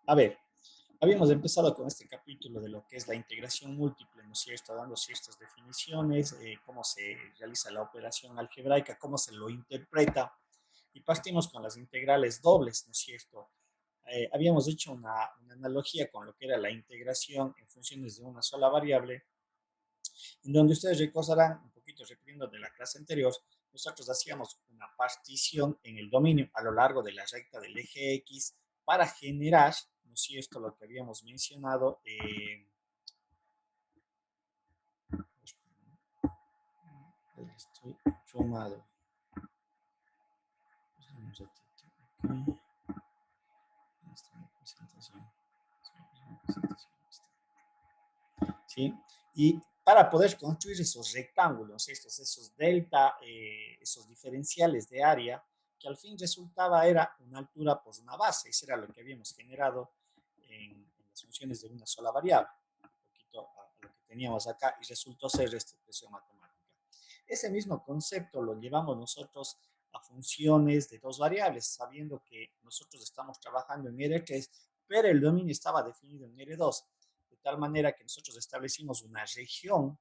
A ver, habíamos empezado con este capítulo de lo que es la integración múltiple, ¿no es cierto? Dando ciertas definiciones, cómo se realiza la operación algebraica, cómo se lo interpreta, y partimos con las integrales dobles, ¿no es cierto? Habíamos hecho una analogía con lo que era la integración en funciones de una sola variable, en donde ustedes recordarán, un poquito repitiendo de la clase anterior, nosotros hacíamos una partición en el dominio a lo largo de la recta del eje X para generar, ¿no es cierto?, lo que habíamos mencionado. Estoy sumado. Un ratito. Okay. Esta presentación. ¿Sí? Y para poder construir esos rectángulos, esos delta, esos diferenciales de área, que al fin resultaba era una altura por una base, eso era lo que habíamos generado en las funciones de una sola variable, un poquito a lo que teníamos acá, y resultó ser esta expresión matemática. Ese mismo concepto lo llevamos nosotros a funciones de dos variables, sabiendo que nosotros estamos trabajando en R3, pero el dominio estaba definido en R2, de tal manera que nosotros establecimos una región,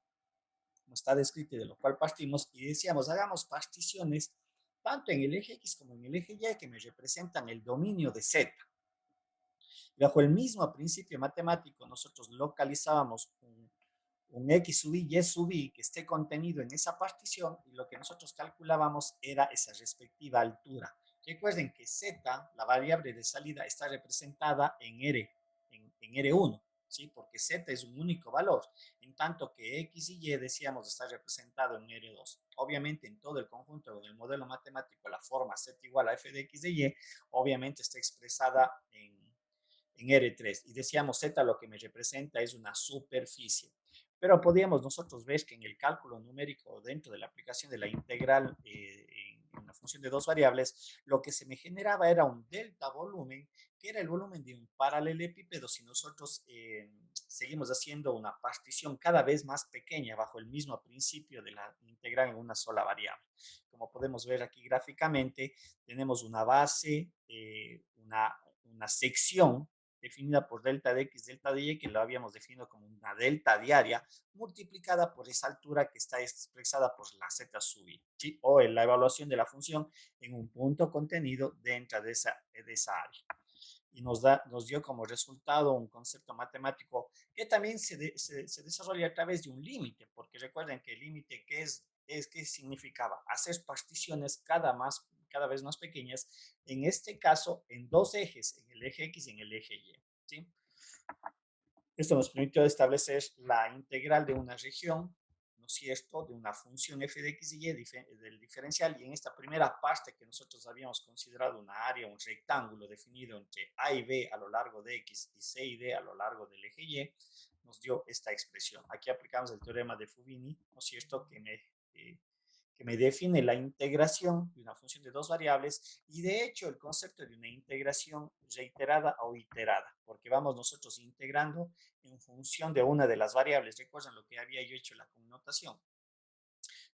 como está descrito, de lo cual partimos, y decíamos, hagamos particiones tanto en el eje X como en el eje Y, que me representan el dominio de Z. Bajo el mismo principio matemático, nosotros localizábamos un X sub I, Y sub I, que esté contenido en esa partición, y lo que nosotros calculábamos era esa respectiva altura. Recuerden que Z, la variable de salida, está representada en R, en R1, ¿sí? Porque Z es un único valor, en tanto que X y Y decíamos estar representado en R2. Obviamente, en todo el conjunto del modelo matemático, la forma Z igual a f de X de Y, obviamente está expresada en R3. Y decíamos Z lo que me representa es una superficie. Pero podíamos nosotros ver que en el cálculo numérico, dentro de la aplicación de la integral en una función de dos variables, lo que se me generaba era un delta volumen, que era el volumen de un paralelepípedo si nosotros seguimos haciendo una partición cada vez más pequeña bajo el mismo principio de la integral en una sola variable. Como podemos ver aquí gráficamente, tenemos una base, una sección definida por delta de x, delta de y, que lo habíamos definido como una delta diaria, multiplicada por esa altura que está expresada por la z sub i, ¿sí? O en la evaluación de la función en un punto contenido dentro de esa área. Y nos dio como resultado un concepto matemático que también se desarrolla a través de un límite, porque recuerden que el límite, ¿qué significaba? Hacer particiones cada vez más pequeñas, en este caso en dos ejes, en el eje X y en el eje Y. ¿Sí? Esto nos permitió establecer la integral de una región, ¿no es cierto?, de una función f de x y y del diferencial, y en esta primera parte que nosotros habíamos considerado una área, un rectángulo definido entre a y b a lo largo de x y c y d a lo largo del eje y, nos dio esta expresión. Aquí aplicamos el teorema de Fubini, ¿no es cierto?, que me define la integración de una función de dos variables, y de hecho el concepto de una integración reiterada o iterada, porque vamos nosotros integrando en función de una de las variables. Recuerdan lo que había yo hecho en la connotación.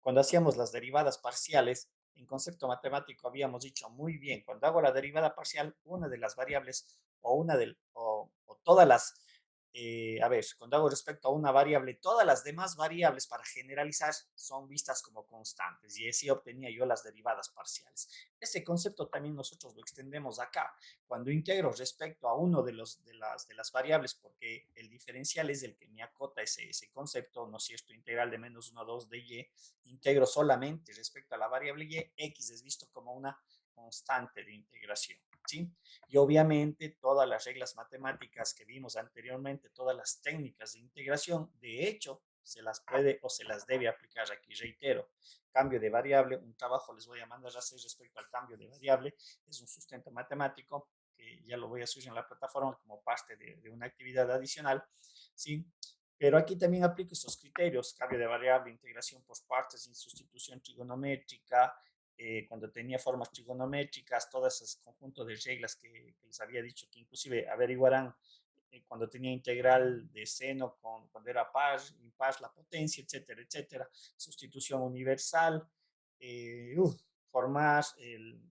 Cuando hacíamos las derivadas parciales, en concepto matemático habíamos dicho muy bien, cuando hago la derivada parcial, una de las variables o todas las, a ver, cuando hago respecto a una variable, todas las demás variables, para generalizar, son vistas como constantes, y así obtenía yo las derivadas parciales. Ese concepto también nosotros lo extendemos acá. Cuando integro respecto a uno de las variables, porque el diferencial es el que me acota ese concepto, ¿no es cierto?, integral de menos 1 a 2 de y, integro solamente respecto a la variable y, x es visto como una constante de integración, ¿sí? Y obviamente todas las reglas matemáticas que vimos anteriormente, todas las técnicas de integración, de hecho, se las puede o se las debe aplicar aquí. Reitero, cambio de variable, un trabajo les voy a mandar a hacer respecto al cambio de variable, es un sustento matemático que ya lo voy a subir en la plataforma como parte de una actividad adicional, ¿sí? Pero aquí también aplico estos criterios: cambio de variable, integración por partes, sustitución trigonométrica, cuando tenía formas trigonométricas, todo ese conjunto de reglas que les había dicho, que inclusive averiguarán cuando tenía integral de seno, cuando era par, impar, la potencia, etcétera, etcétera, sustitución universal, formar,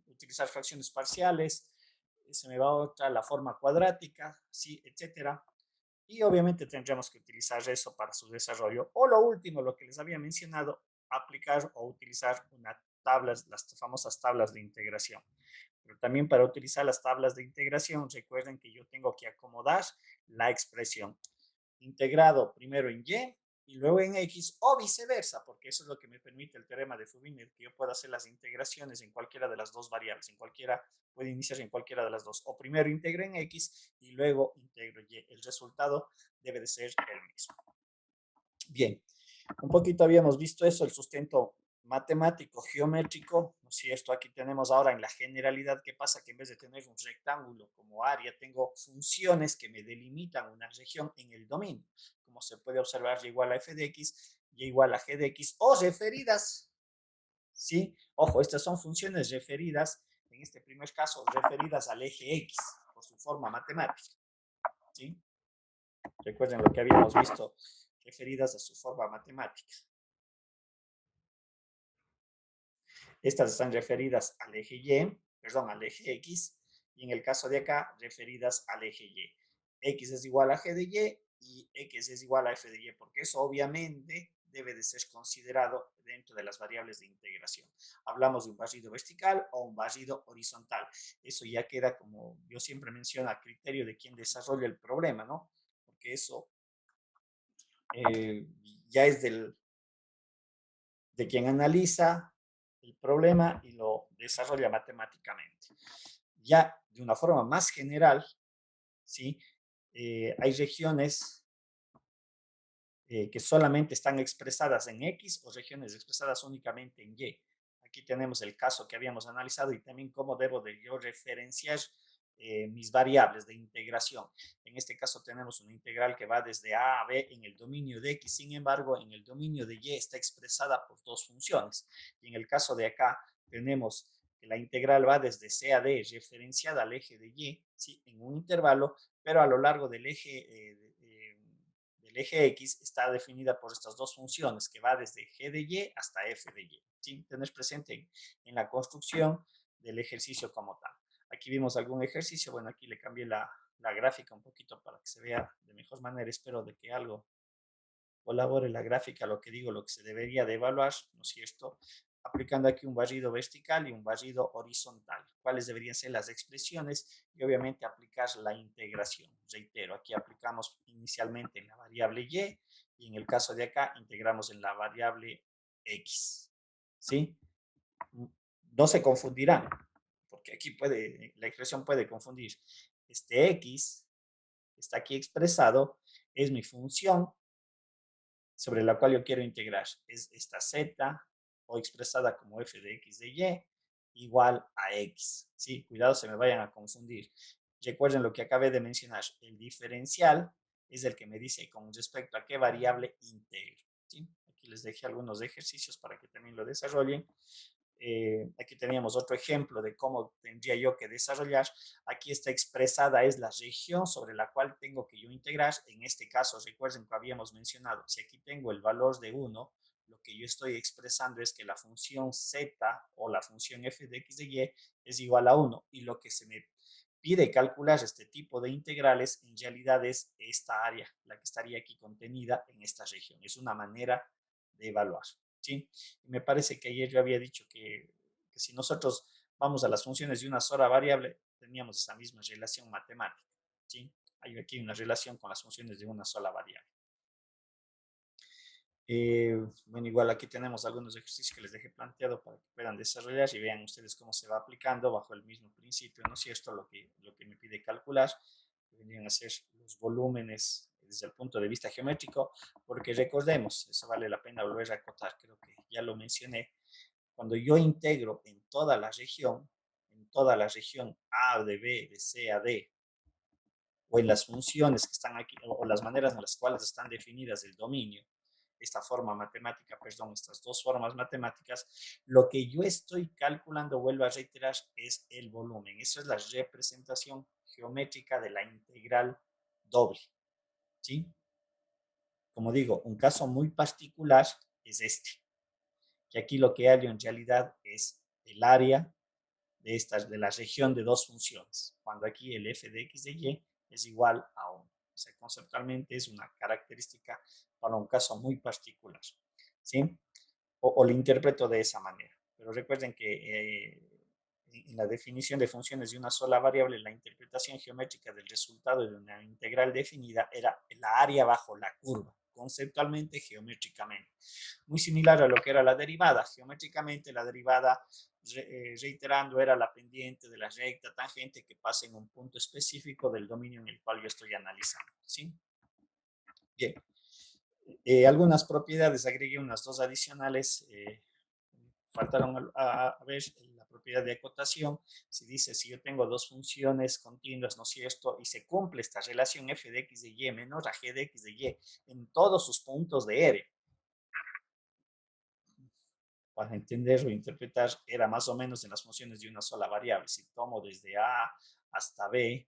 utilizar fracciones parciales, se me va otra, la forma cuadrática, ¿sí? Etcétera. Y obviamente tendremos que utilizar eso para su desarrollo. O lo último, lo que les había mencionado, aplicar o utilizar una tablas, las famosas tablas de integración. Pero también para utilizar las tablas de integración, recuerden que yo tengo que acomodar la expresión integrado primero en y luego en x o viceversa, porque eso es lo que me permite el teorema de Fubini, que yo pueda hacer las integraciones en cualquiera de las dos variables, en cualquiera, puede iniciar en cualquiera de las dos, o primero integro en x y luego integro y. El resultado debe de ser el mismo. Bien, un poquito habíamos visto eso, el sustento matemático, geométrico, ¿no es cierto? Aquí tenemos ahora en la generalidad, ¿qué pasa? Que en vez de tener un rectángulo como área, tengo funciones que me delimitan una región en el dominio. Como se puede observar, y igual a f de x, y igual a g de x, o referidas, ¿sí? Ojo, estas son funciones referidas, en este primer caso, referidas al eje x, por su forma matemática, ¿sí? Recuerden lo que habíamos visto, referidas a su forma matemática. Estas están referidas al eje Y, perdón, al eje X, y en el caso de acá, referidas al eje Y. X es igual a G de Y X es igual a F de Y, porque eso obviamente debe de ser considerado dentro de las variables de integración. Hablamos de un barrido vertical o un barrido horizontal. Eso ya queda, como yo siempre menciono, a criterio de quien desarrolla el problema, ¿no? Porque eso ya es de quien analiza el problema y lo desarrolla matemáticamente. Ya de una forma más general, ¿sí? Hay regiones que solamente están expresadas en X o regiones expresadas únicamente en Y. Aquí tenemos el caso que habíamos analizado y también cómo debo de yo referenciar mis variables de integración. En este caso tenemos una integral que va desde A a B en el dominio de X, sin embargo, en el dominio de Y está expresada por dos funciones. Y en el caso de acá tenemos que la integral va desde C a D referenciada al eje de Y, ¿sí? En un intervalo, pero a lo largo del eje X está definida por estas dos funciones que va desde G de Y hasta F de Y. ¿Sí? Tener presente en la construcción del ejercicio como tal. Aquí vimos algún ejercicio, bueno, aquí le cambié la gráfica un poquito para que se vea de mejor manera, espero de que algo colabore la gráfica, lo que digo, lo que se debería de evaluar, ¿no es cierto? Aplicando aquí un barrido vertical y un barrido horizontal. ¿Cuáles deberían ser las expresiones? Y obviamente aplicar la integración. Reitero, aquí aplicamos inicialmente en la variable y en el caso de acá integramos en la variable x. ¿Sí? No se confundirán, porque aquí la expresión puede confundir. Este x está aquí expresado, es mi función sobre la cual yo quiero integrar. Es esta z, o expresada como f de x de y, igual a x. ¿Sí? Cuidado, se me vayan a confundir. Recuerden lo que acabé de mencionar. El diferencial es el que me dice con respecto a qué variable integro. ¿Sí? Aquí les dejé algunos ejercicios para que también lo desarrollen. Aquí teníamos otro ejemplo de cómo tendría yo que desarrollar. Aquí está expresada es la región sobre la cual tengo que yo integrar. En este caso, recuerden que habíamos mencionado, si aquí tengo el valor de 1, lo que yo estoy expresando es que la función z o la función f de x de y es igual a 1. Y lo que se me pide calcular este tipo de integrales en realidad es esta área, la que estaría aquí contenida en esta región. Es una manera de evaluar. ¿Sí? Y me parece que ayer yo había dicho que si nosotros vamos a las funciones de una sola variable, teníamos esa misma relación matemática. ¿Sí? Hay aquí una relación con las funciones de una sola variable. Bueno, igual aquí tenemos algunos ejercicios que les dejé planteado para que puedan desarrollar y vean ustedes cómo se va aplicando bajo el mismo principio, ¿no es cierto? Lo que me pide calcular, que vendrían a ser los volúmenes desde el punto de vista geométrico, porque recordemos, eso vale la pena volver a acotar, creo que ya lo mencioné, cuando yo integro en toda la región A de B, de C a D, o en las funciones que están aquí, o las maneras en las cuales están definidas el dominio, esta forma matemática, perdón, estas dos formas matemáticas, lo que yo estoy calculando, vuelvo a reiterar, es el volumen. Eso es la representación geométrica de la integral doble, ¿sí? Como digo, un caso muy particular es este, que aquí lo que hay en realidad es el área de la región de dos funciones, cuando aquí el f de x de y es igual a 1. O sea, conceptualmente es una característica para un caso muy particular, ¿sí? O lo interpreto de esa manera. Pero recuerden que en la definición de funciones de una sola variable, la interpretación geométrica del resultado de una integral definida era la área bajo la curva, conceptualmente, geométricamente. Muy similar a lo que era la derivada. Geométricamente, la derivada, reiterando, era la pendiente de la recta tangente que pasa en un punto específico del dominio en el cual yo estoy analizando, ¿sí? Bien. Algunas propiedades, agregué unas dos adicionales. Faltaron a ver la propiedad de acotación. Si dice, si yo tengo dos funciones continuas, ¿no es cierto? Y se cumple esta relación f de x de y menor a g de x de y en todos sus puntos de R. Para entender o interpretar, era más o menos en las funciones de una sola variable. Si tomo desde A hasta B,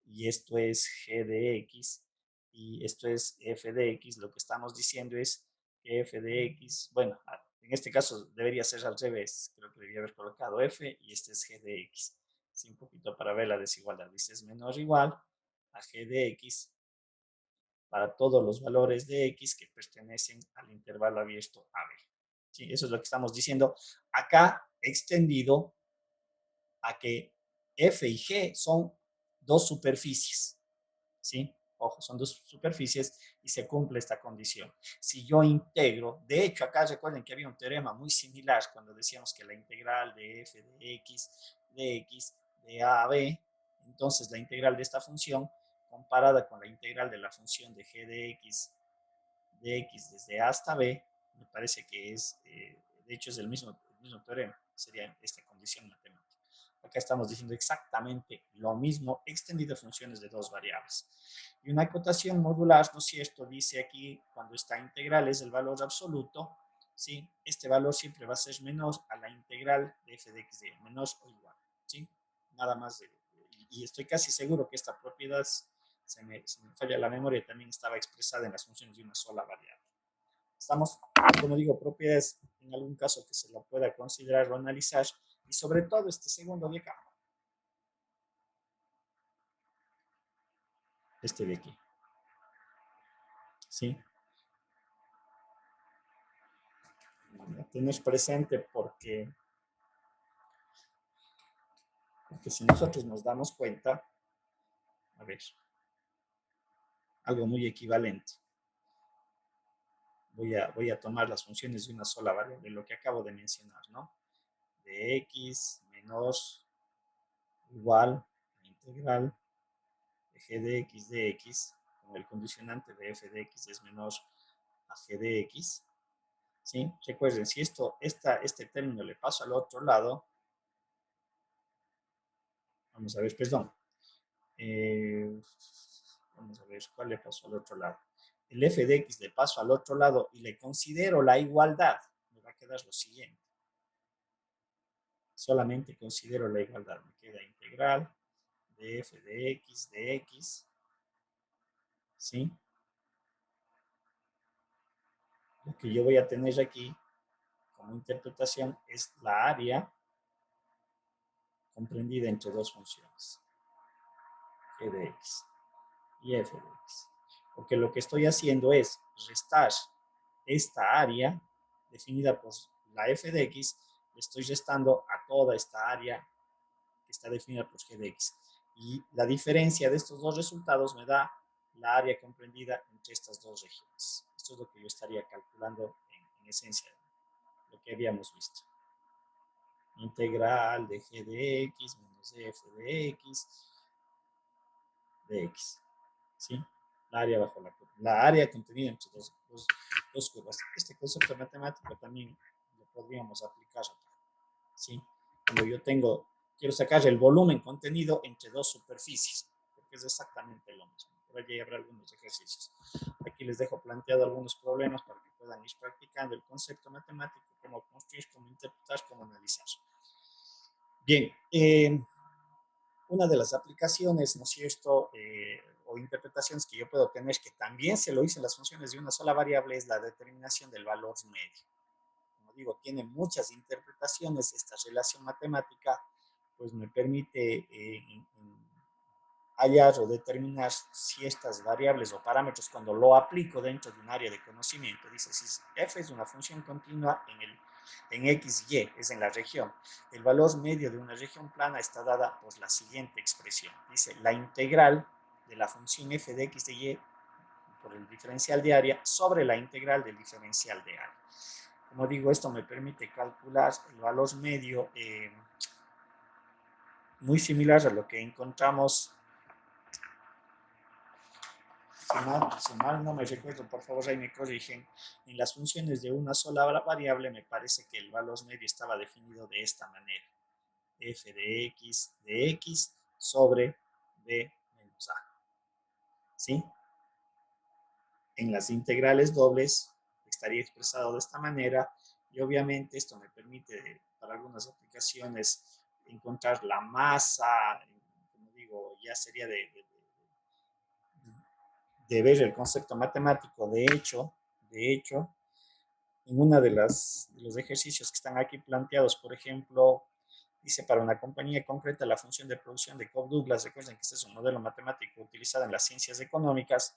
y esto es g de x, y esto es f de x, lo que estamos diciendo es que f de x, bueno, en este caso debería ser al revés, creo que debería haber colocado f y este es g de x. Sí, un poquito para ver la desigualdad. Dice es menor o igual a g de x para todos los valores de x que pertenecen al intervalo abierto a b. Sí, eso es lo que estamos diciendo acá, extendido a que f y g son dos superficies. ¿Sí? Ojo, son dos superficies y se cumple esta condición. Si yo integro, de hecho acá recuerden que había un teorema muy similar cuando decíamos que la integral de f de x de a a b, entonces la integral de esta función comparada con la integral de la función de g de x desde a hasta b, me parece que es, de hecho es el mismo teorema, sería esta condición matemática. Acá estamos diciendo exactamente lo mismo, extendido a funciones de dos variables. Y una acotación modular, ¿no es cierto? Dice aquí, cuando esta integral es el valor absoluto, ¿sí? Este valor siempre va a ser menor a la integral de f de x de y, menor o igual, ¿sí? Nada más. Y estoy casi seguro que esta propiedad, se me falla la memoria, también estaba expresada en las funciones de una sola variable. Estamos, como digo, propiedades en algún caso que se lo pueda considerar o analizar, y sobre todo este segundo de acá, este de aquí, ¿sí? Tienes presente porque si nosotros nos damos cuenta, a ver, algo muy equivalente. Voy a tomar las funciones de una sola variable, lo que acabo de mencionar, ¿no? De x menos igual a integral de g de x, con el condicionante de f de x es menor a g de x, ¿sí? Recuerden, si este término le paso al otro lado, vamos a ver, perdón, vamos a ver cuál le pasó al otro lado. El f de x le paso al otro lado y le considero la igualdad, me va a quedar lo siguiente. Solamente considero la igualdad, me queda integral de f de x, ¿sí? Lo que yo voy a tener aquí como interpretación es la área comprendida entre dos funciones, g de x y f de x. Porque lo que estoy haciendo es restar esta área definida por la f de x, le estoy restando a toda esta área que está definida por g de x. Y la diferencia de estos dos resultados me da la área comprendida entre estas dos regiones. Esto es lo que yo estaría calculando en esencia, lo que habíamos visto. Integral de g de x menos f de x. ¿Sí? La área bajo la área contenida entre dos curvas. Este concepto matemático también lo podríamos aplicar acá. ¿Sí? Cuando yo quiero sacar el volumen contenido entre dos superficies, porque es exactamente lo mismo. Por allí habrá algunos ejercicios. Aquí les dejo planteado algunos problemas para que puedan ir practicando el concepto matemático, cómo construir, cómo interpretar, cómo analizar. Bien, una de las aplicaciones, ¿no es cierto?, o interpretaciones que yo puedo tener, que también se lo hice en las funciones de una sola variable, es la determinación del valor medio. Como digo, tiene muchas interpretaciones esta relación matemática, pues me permite hallar o determinar si estas variables o parámetros, cuando lo aplico dentro de un área de conocimiento, dice si f es una función continua en x, y, es en la región. El valor medio de una región plana está dada por la siguiente expresión. Dice la integral de la función f de x de y por el diferencial de área sobre la integral del diferencial de área. Como digo, esto me permite calcular el valor medio muy similar a lo que encontramos. Si mal no me recuerdo, por favor ahí me corrigen, en las funciones de una sola variable me parece que el valor medio estaba definido de esta manera. F de x sobre b menos a. ¿Sí? En las integrales dobles estaría expresado de esta manera y obviamente esto me permite para algunas aplicaciones encontrar la masa, como digo, ya sería de ver el concepto matemático. De hecho, en uno de los ejercicios que están aquí planteados, por ejemplo, dice para una compañía concreta la función de producción de Cobb-Douglas, recuerden que este es un modelo matemático utilizado en las ciencias económicas,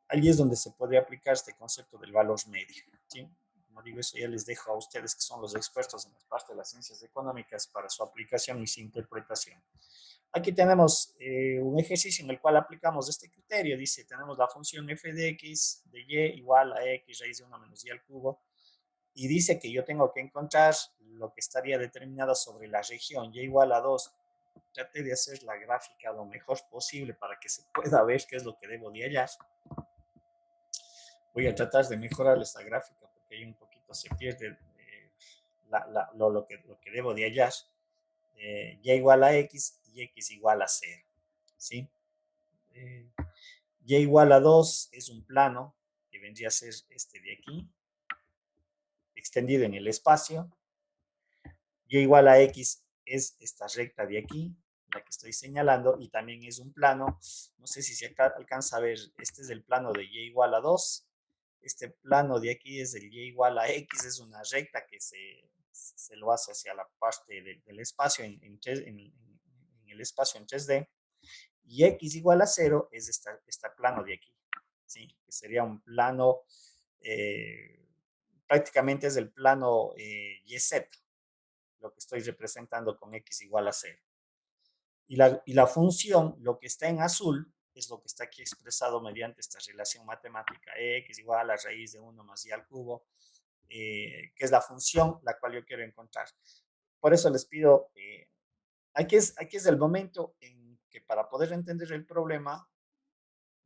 allí es donde se puede aplicar este concepto del valor medio. ¿Sí? Como digo, eso ya les dejo a ustedes que son los expertos en la parte de las ciencias económicas para su aplicación y su interpretación. Aquí tenemos un ejercicio en el cual aplicamos este criterio. Dice, tenemos la función f de x de y igual a x raíz de 1 menos y al cubo. Y dice que yo tengo que encontrar lo que estaría determinado sobre la región y igual a 2. Trate de hacer la gráfica lo mejor posible para que se pueda ver qué es lo que debo de hallar. Voy a tratar de mejorar esta gráfica porque ahí un poquito se pierde lo que debo de hallar. Y igual a x y x igual a 0. ¿Sí? Y igual a 2 es un plano que vendría a ser este de aquí, extendido en el espacio. Y igual a x es esta recta de aquí, la que estoy señalando, y también es un plano, no sé si se alcanza a ver, este es el plano de y igual a 2, este plano de aquí es el y igual a x, es una recta que se lo hace hacia la parte del espacio en el espacio en 3D, y x igual a 0 es este plano de aquí, ¿sí? Que sería un plano, prácticamente es el plano YZ, lo que estoy representando con x igual a 0. Y la función, lo que está en azul, es lo que está aquí expresado mediante esta relación matemática, x igual a raíz de 1 más y al cubo, que es la función la cual yo quiero encontrar. Por eso les pido, aquí es el momento en que para poder entender el problema,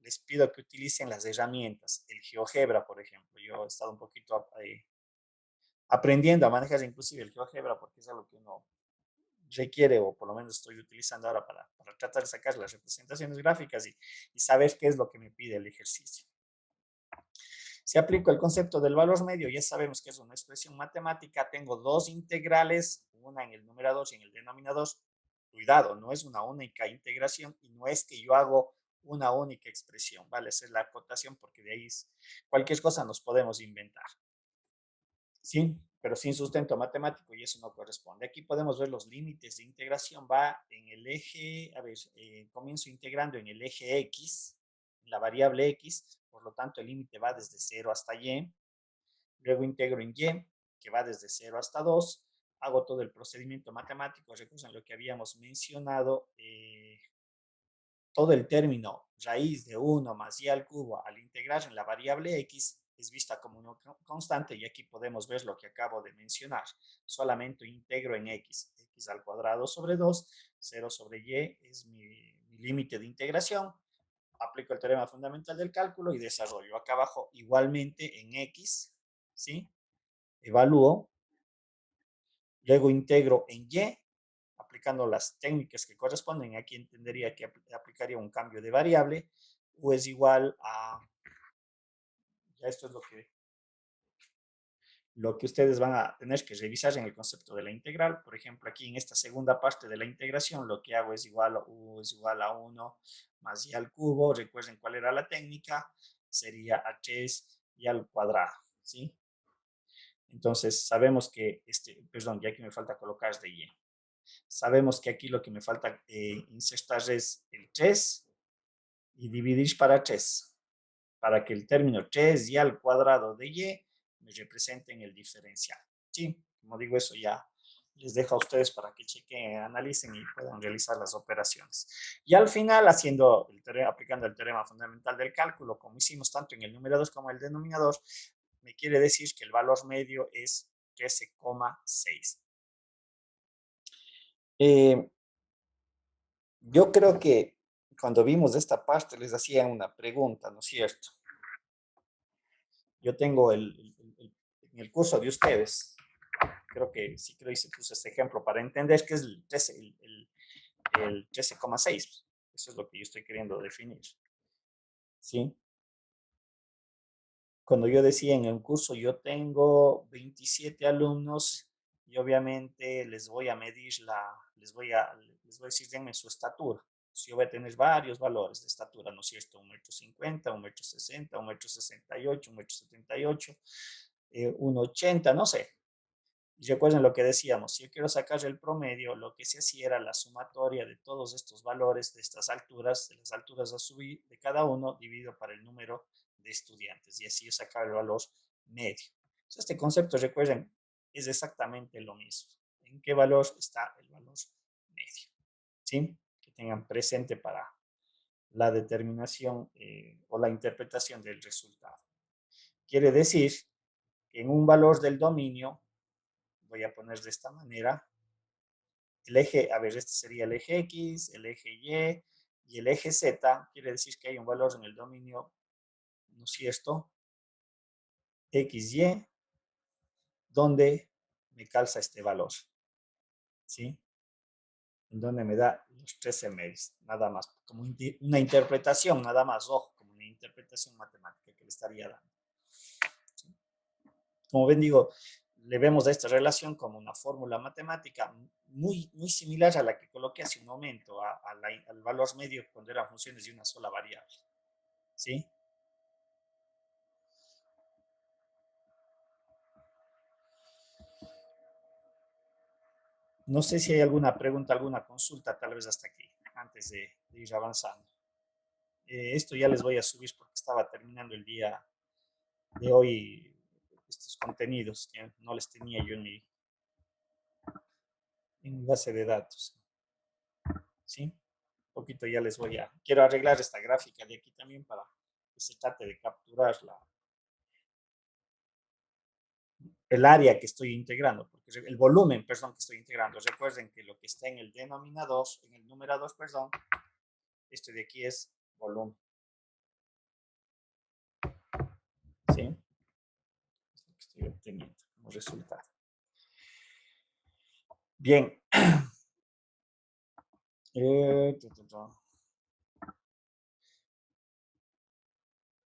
les pido que utilicen las herramientas, el GeoGebra, por ejemplo. Yo he estado un poquito aprendiendo a manejar inclusive el GeoGebra porque es algo que uno requiere, o por lo menos estoy utilizando ahora para tratar de sacar las representaciones gráficas y saber qué es lo que me pide el ejercicio. Si aplico el concepto del valor medio, ya sabemos que es una expresión matemática, tengo dos integrales, una en el numerador y en el denominador. Cuidado, no es una única integración y no es que yo hago una única expresión, ¿vale? Esa es la acotación porque de ahí cualquier cosa nos podemos inventar. ¿Sí? Pero sin sustento matemático y eso no corresponde. Aquí podemos ver los límites de integración. Va en el eje, a ver, comienzo integrando en el eje x, la variable x, por lo tanto el límite va desde 0 hasta y. Luego integro en y, que va desde 0 hasta 2. Hago todo el procedimiento matemático. Recuerden lo que habíamos mencionado. Todo el término raíz de 1 más y al cubo al integrar en la variable x es vista como una constante y aquí podemos ver lo que acabo de mencionar. Solamente integro en x al cuadrado sobre 2, 0 sobre y es mi límite de integración. Aplico el teorema fundamental del cálculo y desarrollo. Acá abajo igualmente en x, ¿sí? Evalúo, luego integro en y, aplicando las técnicas que corresponden. Aquí entendería que aplicaría un cambio de variable. U es igual a, ya esto es lo que ustedes van a tener que revisar en el concepto de la integral. Por ejemplo, aquí en esta segunda parte de la integración, lo que hago es igual a u es igual a 1 más y al cubo. Recuerden cuál era la técnica. Sería h y al cuadrado, ¿sí? Entonces, sabemos que, perdón, ya que me falta colocar este y. Sabemos que aquí lo que me falta insertar es el 3 y dividir para 3, para que el término 3 y al cuadrado de y me representen el diferencial. ¿Sí? Como digo, eso ya les dejo a ustedes para que chequen, analicen y puedan realizar las operaciones. Y al final, aplicando el teorema fundamental del cálculo, como hicimos tanto en el numerador como en el denominador, me quiere decir que el valor medio es 13,6. Eh, yo creo que cuando vimos esta parte les hacían una pregunta, ¿no es cierto? Yo tengo en el curso de ustedes, creo que sí creo que se puso este ejemplo para entender qué es el 13,6. Eso es lo que yo estoy queriendo definir. ¿Sí? Cuando yo decía en el curso, yo tengo 27 alumnos y obviamente les voy a medir les voy a decir, denme su estatura. Si yo voy a tener varios valores de estatura, ¿no es cierto? 1,50 m, 1,60 m, 1,68 m, 1,78 m, 1,80 m, no sé. Y recuerden lo que decíamos, si yo quiero sacar el promedio, lo que se hacía era la sumatoria de todos estos valores, de estas alturas, de las alturas a subir de cada uno, dividido para el número de estudiantes. Y así yo sacaba el valor medio. Entonces, este concepto, recuerden, es exactamente lo mismo. ¿En qué valor está el valor medio? ¿Sí? Que tengan presente para la determinación o la interpretación del resultado. Quiere decir que en un valor del dominio, voy a poner de esta manera, el eje, a ver, este sería el eje X, el eje y el eje Z, quiere decir que hay un valor en el dominio, ¿no es cierto? XY, donde me calza este valor, ¿sí? En donde me da los 13 medios, nada más, como una interpretación, nada más, ojo, como una interpretación matemática que le estaría dando. ¿Sí? Como ven, digo, le vemos a esta relación como una fórmula matemática muy similar a la que coloqué hace un momento, al valor medio cuando eran funciones de una sola variable. ¿Sí? No sé si hay alguna pregunta, alguna consulta, tal vez hasta aquí, antes de ir avanzando. Esto ya les voy a subir porque estaba terminando el día de hoy estos contenidos que no les tenía yo en mi base de datos. ¿Sí? Un poquito ya les voy a... Quiero arreglar esta gráfica de aquí también para que se trate de capturar el área que estoy integrando, porque el volumen, perdón, que estoy integrando. Recuerden que lo que está en el denominador, en el numerador, perdón, este de aquí es volumen. ¿Sí? Es lo que estoy obteniendo como resultado. Bien.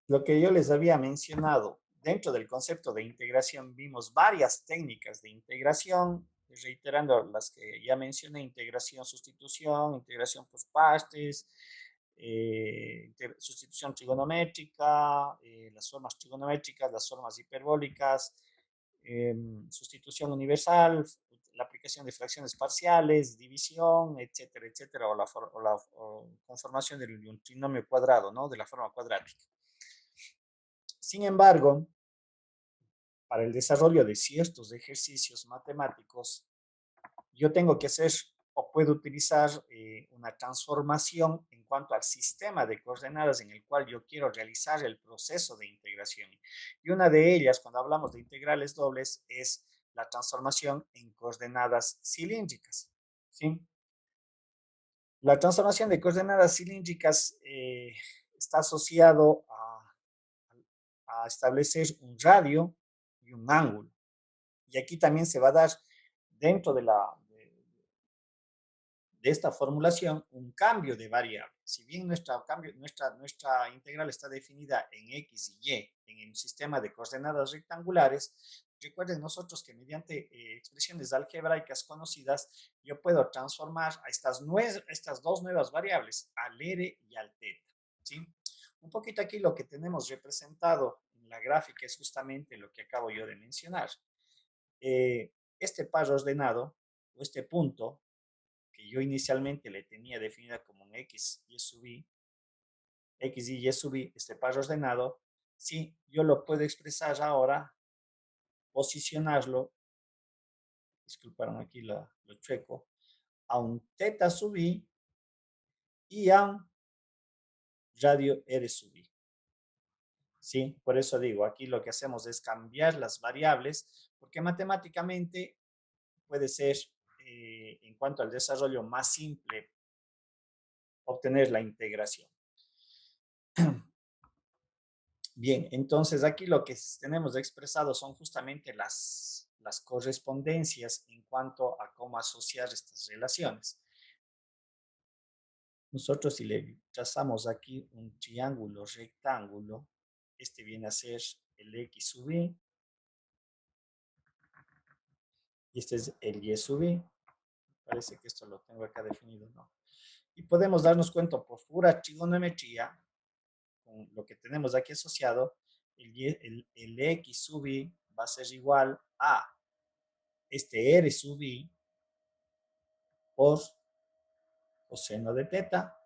Lo que yo les había mencionado, dentro del concepto de integración vimos varias técnicas de integración, reiterando las que ya mencioné: integración, sustitución, integración por partes, sustitución trigonométrica, las formas trigonométricas, las formas hiperbólicas, sustitución universal, la aplicación de fracciones parciales, división, etcétera, etcétera, o conformación de un trinomio cuadrado, ¿no? De la forma cuadrática. Sin embargo, para el desarrollo de ciertos ejercicios matemáticos, yo tengo que hacer o puedo utilizar una transformación en cuanto al sistema de coordenadas en el cual yo quiero realizar el proceso de integración. Y una de ellas, cuando hablamos de integrales dobles, es la transformación en coordenadas cilíndricas. ¿Sí? La transformación de coordenadas cilíndricas está asociado a establecer un radio y un ángulo. Y aquí también se va a dar dentro de esta formulación un cambio de variable. Si bien nuestra integral está definida en X y Y en un sistema de coordenadas rectangulares, recuerden nosotros que mediante expresiones algebraicas conocidas, yo puedo transformar a estas dos nuevas variables, al R y al θ. ¿Sí? Un poquito aquí lo que tenemos representado en la gráfica es justamente lo que acabo yo de mencionar. Este par ordenado, o este punto, yo inicialmente le tenía definida como un x y sub i, x y sub i, este par ordenado, sí, yo lo puedo expresar ahora, posicionarlo, disculparon aquí lo chueco, a un teta sub i y a un radio r sub i. ¿Sí? Por eso digo, aquí lo que hacemos es cambiar las variables, porque matemáticamente puede ser, en cuanto al desarrollo, más simple obtener la integración. Bien, entonces aquí lo que tenemos expresado son justamente las correspondencias en cuanto a cómo asociar estas relaciones. Nosotros si le trazamos aquí un triángulo rectángulo, este viene a ser el x sub i, y este es el y sub i. Parece que esto lo tengo acá definido, ¿no? Y podemos darnos cuenta por pura trigonometría, con lo que tenemos aquí asociado, el x sub i va a ser igual a este r sub i por coseno de teta,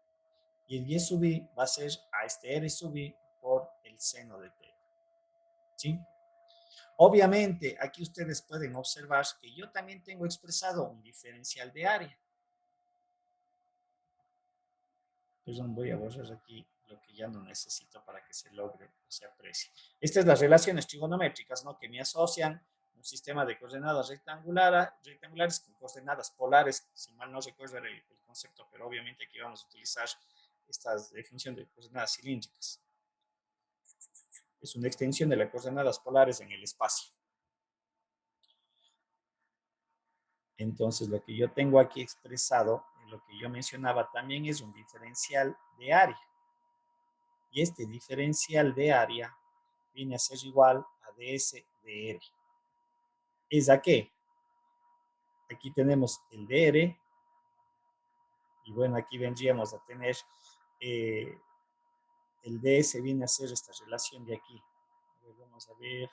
y el y sub i va a ser a este r sub i por el seno de teta. ¿Sí? Obviamente, aquí ustedes pueden observar que yo también tengo expresado un diferencial de área. Perdón, voy a borrar aquí lo que ya no necesito para que se logre o se aprecie. Estas son las relaciones trigonométricas, ¿no? Que me asocian un sistema de coordenadas rectangulares con coordenadas polares, si mal no recuerdo el concepto, pero obviamente aquí vamos a utilizar esta definición de coordenadas cilíndricas. Es una extensión de las coordenadas polares en el espacio. Entonces, lo que yo tengo aquí expresado, lo que yo mencionaba también es un diferencial de área. Y este diferencial de área viene a ser igual a ds de r. ¿Es a qué? Aquí tenemos el dr, y bueno, aquí vendríamos a tener el ds viene a ser esta relación de aquí. A ver, vamos a ver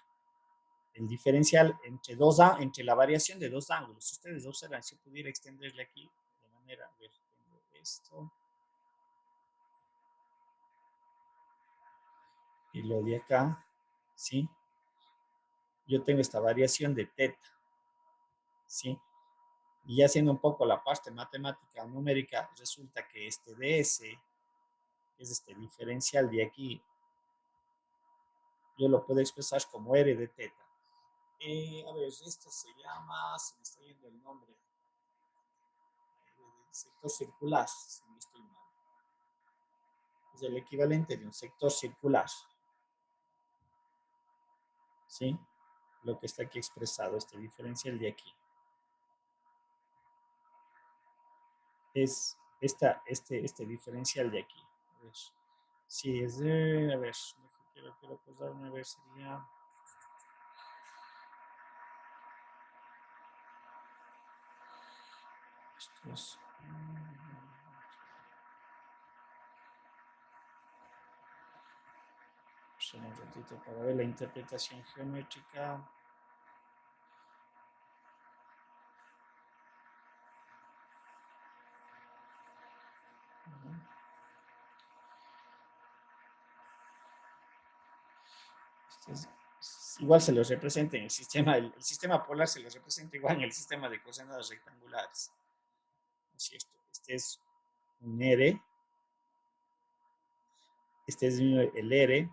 el diferencial entre la variación de dos ángulos. Ustedes observan, si pudiera extenderle aquí de manera, a ver, tengo esto, y lo de acá, ¿sí? Yo tengo esta variación de teta, ¿sí? Y haciendo un poco la parte matemática numérica, resulta que este ds, es este diferencial de aquí, yo lo puedo expresar como r de teta. A ver, esto se llama, se me está yendo el nombre, sector circular, si no estoy mal. Es el equivalente de un sector circular, ¿sí? Lo que está aquí expresado, este diferencial de aquí. Es este diferencial de aquí. A ver, sí, es de, a ver, quiero acordarme, a ver, sería... Esto es... Solo un ratito para ver la interpretación geométrica. Igual se los representa en el sistema polar se los representa igual en el sistema de coordenadas rectangulares. Así es, este es un R, este es el R,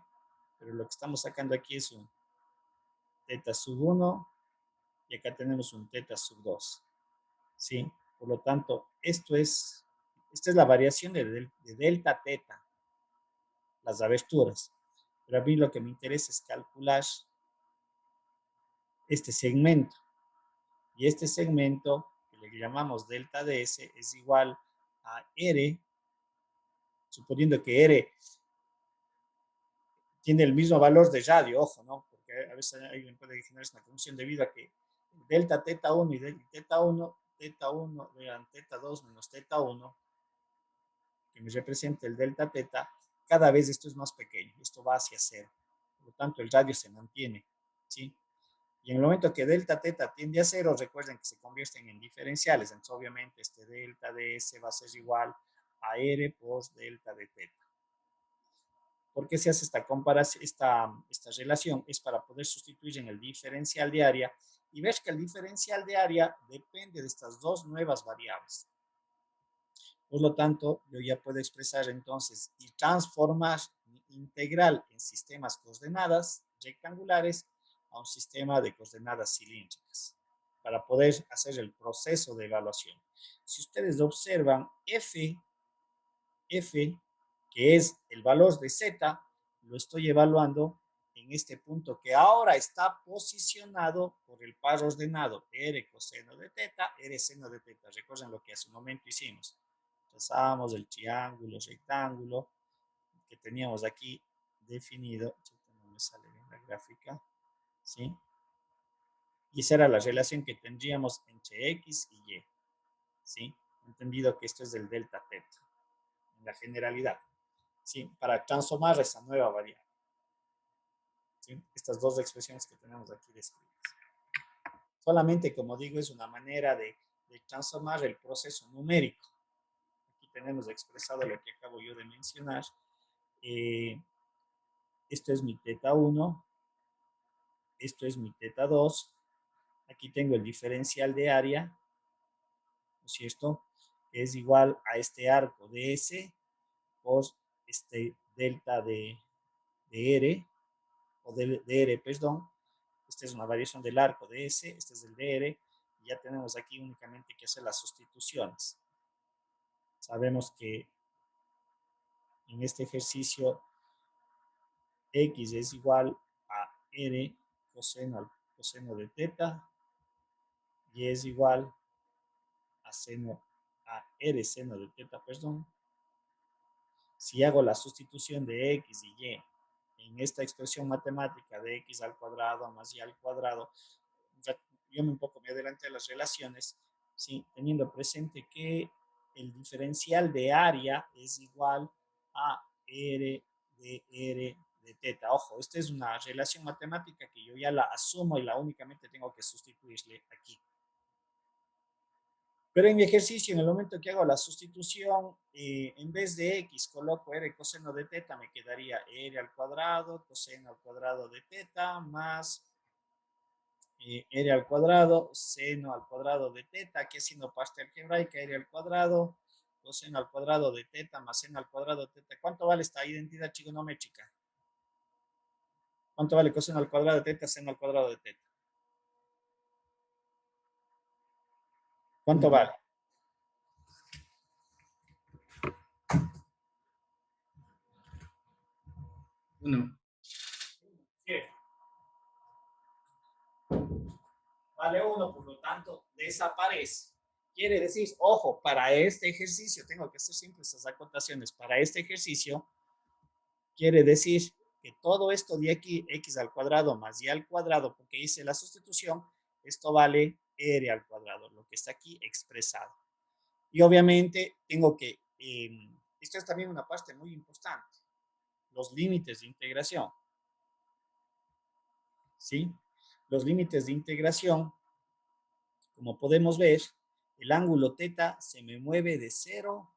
pero lo que estamos sacando aquí es un teta sub 1 y acá tenemos un teta sub 2. ¿Sí? Por lo tanto, esta es la variación de delta teta, las aberturas. Pero a mí lo que me interesa es calcular este segmento. Y este segmento, que le llamamos delta ds, es igual a R, suponiendo que R tiene el mismo valor de radio, ojo, ¿no? Porque a veces alguien puede generar una confusión debido a que delta teta 1 y teta 1, vean, teta 2 menos teta 1, que me representa el delta teta, cada vez esto es más pequeño, esto va hacia cero. Por lo tanto, el radio se mantiene, ¿sí? Y en el momento que delta teta tiende a cero, recuerden que se convierten en diferenciales. Entonces, obviamente, este delta de S va a ser igual a R por delta de teta. ¿Por qué se hace esta comparación, esta relación? Es para poder sustituir en el diferencial de área y ves que el diferencial de área depende de estas dos nuevas variables. Por lo tanto, yo ya puedo expresar entonces y transformar mi integral en sistemas coordenadas rectangulares a un sistema de coordenadas cilíndricas para poder hacer el proceso de evaluación. Si ustedes observan f, que es el valor de z, lo estoy evaluando en este punto que ahora está posicionado por el par ordenado r coseno de teta, r seno de teta. Recuerden lo que hace un momento hicimos. Trazamos el triángulo, rectángulo que teníamos aquí definido. No me sale bien la gráfica, ¿sí? Y esa era la relación que tendríamos entre x y y, ¿sí? Entendido que esto es del delta teta, en la generalidad, ¿sí? Para transformar esa nueva variable, ¿sí? Estas dos expresiones que tenemos aquí descritas. Solamente, como digo, es una manera de transformar el proceso numérico. Aquí tenemos expresado lo que acabo yo de mencionar. Esto es mi teta 1, esto es mi teta 2. Aquí tengo el diferencial de área, ¿no es cierto? Es igual a este arco de S por este delta de R, o de R, perdón. Esta es una variación del arco de S, este es el de R, y ya tenemos aquí únicamente que hacer las sustituciones. Sabemos que en este ejercicio X es igual a R coseno de teta, y es igual a R seno de teta, perdón. Si hago la sustitución de X y Y en esta expresión matemática de X al cuadrado más Y al cuadrado, yo un poco me adelanté a las relaciones, ¿sí? Teniendo presente que el diferencial de área es igual a R de R de teta. Ojo, esta es una relación matemática que yo ya la asumo y la únicamente tengo que sustituirle aquí. Pero en mi ejercicio, en el momento que hago la sustitución, en vez de x coloco r coseno de teta, me quedaría r al cuadrado, coseno al cuadrado de teta, más r al cuadrado, seno al cuadrado de teta, aquí haciendo parte algebraica, r al cuadrado, coseno al cuadrado de teta, más seno al cuadrado de teta. ¿Cuánto vale esta identidad trigonométrica? ¿Cuánto vale coseno al cuadrado de teta, seno al cuadrado de teta? ¿Cuánto vale? Uno. Sí. Vale 1, por lo tanto, desaparece. Quiere decir, ojo, para este ejercicio, tengo que hacer siempre estas acotaciones, para este ejercicio, quiere decir que todo esto de aquí, x al cuadrado más y al cuadrado, porque hice la sustitución, esto vale r al cuadrado, lo que está aquí expresado. Y obviamente tengo que, esto es también una parte muy importante, los límites de integración, ¿sí? Los límites de integración, como podemos ver, el ángulo teta se me mueve de 0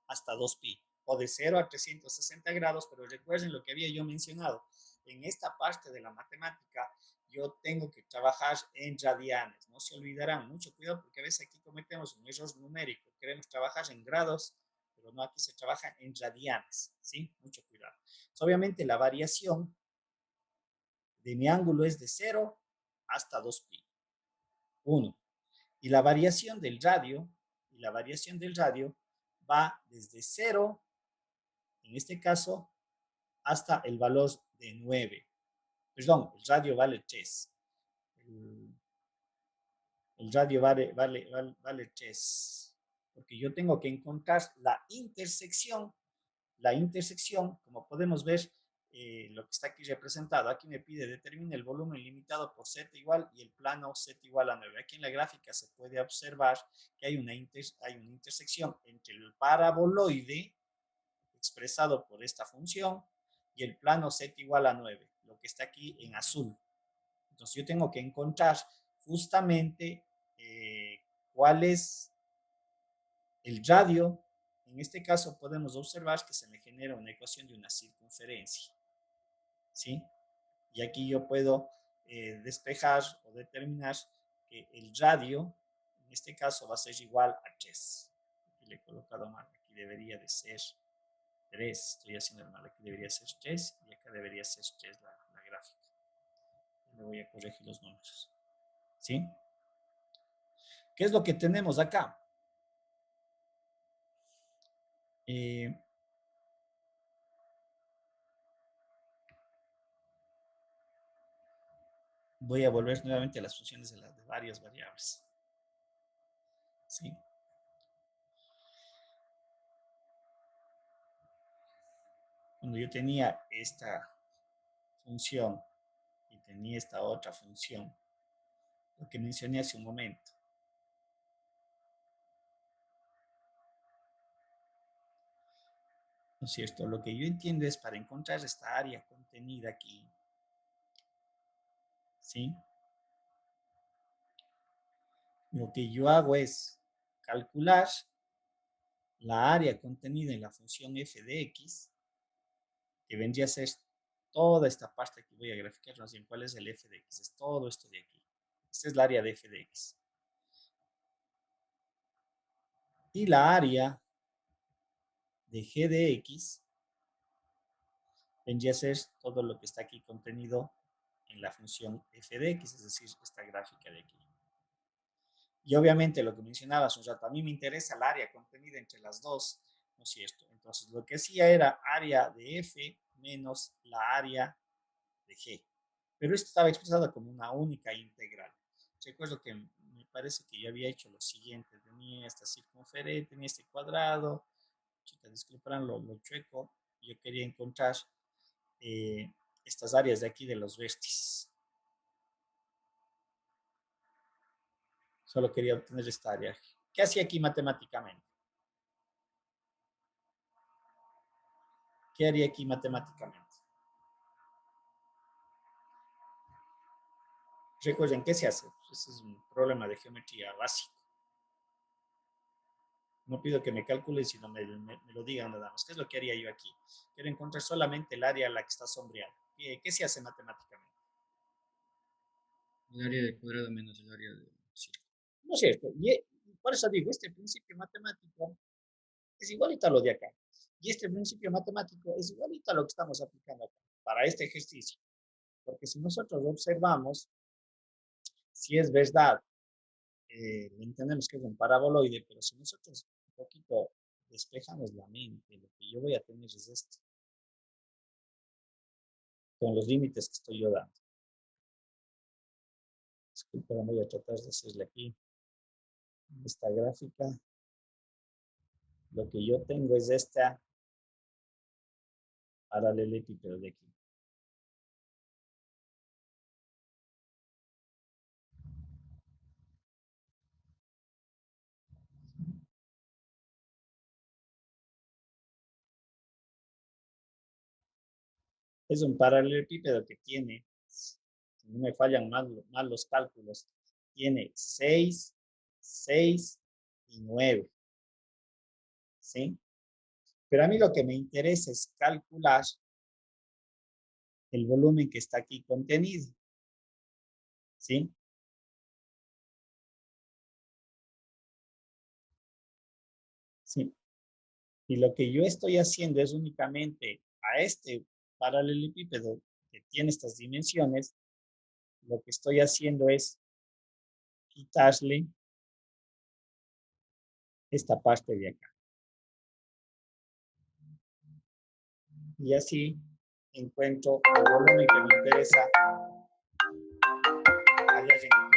hasta 2pi, o de 0 a 360 grados, pero recuerden lo que había yo mencionado. En esta parte de la matemática, yo tengo que trabajar en radianes. No se olvidarán, mucho cuidado, porque a veces aquí cometemos un error numérico. Queremos trabajar en grados, pero no, aquí se trabaja en radianes, ¿sí? Mucho cuidado. Obviamente, la variación de mi ángulo es de 0 hasta 2pi. 1. Y la variación del radio, va desde 0, en este caso, hasta el valor de 9. Perdón, el radio vale 3. El radio vale 3. Porque yo tengo que encontrar la intersección, como podemos ver, lo que está aquí representado. Aquí me pide determine el volumen limitado por z igual y el plano z igual a 9. Aquí en la gráfica se puede observar que hay una intersección entre el paraboloide expresado por esta función y el plano z igual a 9, lo que está aquí en azul. Entonces yo tengo que encontrar justamente cuál es el radio. En este caso podemos observar que se me genera una ecuación de una circunferencia, ¿sí? Y aquí yo puedo despejar o determinar que el radio, en este caso, va a ser igual a 3. Aquí le he colocado mal, aquí debería de ser 3, estoy haciendo el mal, aquí debería ser 3 y acá debería ser 3 la gráfica. Le voy a corregir los números, ¿sí? ¿Qué es lo que tenemos acá? Eh, Voy a volver nuevamente a las funciones de varias variables, ¿sí? Cuando yo tenía esta función y tenía esta otra función, lo que mencioné hace un momento, ¿no es cierto? Lo que yo entiendo es para encontrar esta área contenida aquí, ¿sí? Lo que yo hago es calcular la área contenida en la función f de x, que vendría a ser toda esta parte que voy a graficar, más bien, ¿cuál es el f de x? Es todo esto de aquí. Esta es el área de f de x. Y la área de g de x vendría a ser todo lo que está aquí contenido en la función f de x, es decir, esta gráfica de aquí. Y obviamente lo que mencionabas un rato, a mí me interesa el área contenida entre las dos, ¿no es cierto? Entonces lo que hacía era área de f menos la área de g. Pero esto estaba expresado como una única integral. Recuerdo que me parece que yo había hecho lo siguiente, tenía esta circunferencia, tenía este cuadrado, chicas, disculparán lo chueco, yo quería encontrar eh, estas áreas de aquí de los vértices. Solo quería obtener esta área. ¿Qué hacía aquí matemáticamente? ¿Qué haría aquí matemáticamente? Recuerden, ¿qué se hace? Pues es un problema de geometría básico. No pido que me calculen, sino me lo digan nada más. ¿Qué es lo que haría yo aquí? Quiero encontrar solamente el área a la que está sombreada. ¿Qué se hace matemáticamente? El área de cuadrado menos el área de círculo. ¿No es cierto? Y por eso digo, este principio matemático es igualito a lo de acá. Y este principio matemático es igualito a lo que estamos aplicando acá, para este ejercicio. Porque si nosotros observamos, si es verdad, entendemos que es un paraboloide, pero si nosotros un poquito despejamos la mente, lo que yo voy a tener es esto, con los límites que estoy yo dando. Disculpa, voy a tratar de hacerle aquí esta gráfica. Lo que yo tengo es esta paralelepípedo de aquí. Es un paralelepípedo que tiene, si no me fallan mal los cálculos, tiene 6, 6 y 9, ¿sí? Pero a mí lo que me interesa es calcular el volumen que está aquí contenido, ¿sí? Sí. Y lo que yo estoy haciendo es únicamente a este paralelepípedo que tiene estas dimensiones, lo que estoy haciendo es quitarle esta parte de acá. Y así encuentro el volumen que me interesa. Allá en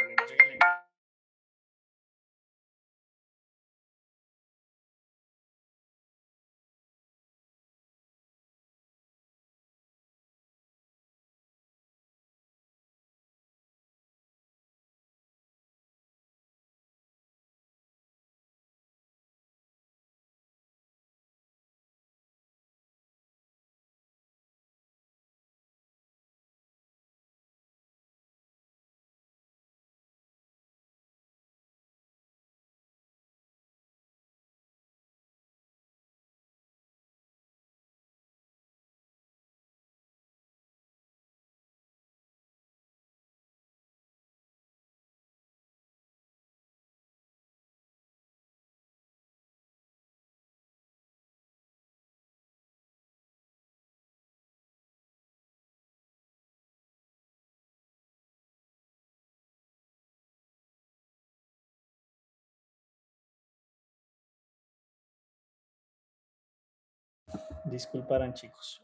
Disculparán, chicos.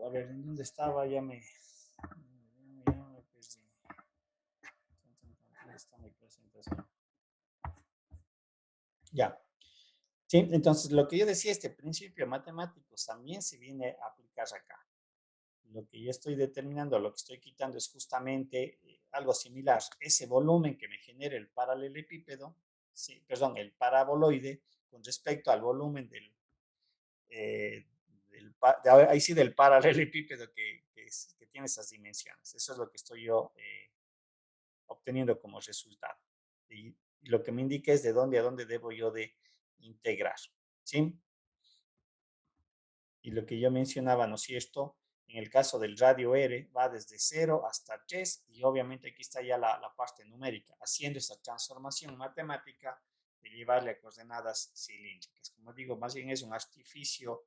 A ver, ¿en dónde estaba? Ya me perdí. ¿Dónde está mi presentación? Ya. Sí, entonces lo que yo decía, este principio matemático también se viene a aplicar acá. Lo que yo estoy determinando, lo que estoy quitando es justamente algo similar. Ese volumen que me genera el paralelepípedo, sí, perdón, el paraboloide, con respecto al volumen eh, ahí sí, del paralelepípedo que tiene esas dimensiones. Eso es lo que estoy yo obteniendo como resultado. Y lo que me indica es de dónde a dónde debo yo de integrar. ¿Sí? Y lo que yo mencionaba, ¿no es cierto? En el caso del radio R va desde 0 hasta 3 y obviamente aquí está ya la parte numérica, haciendo esa transformación matemática de llevarle a coordenadas cilíndricas. Como digo, más bien es un artificio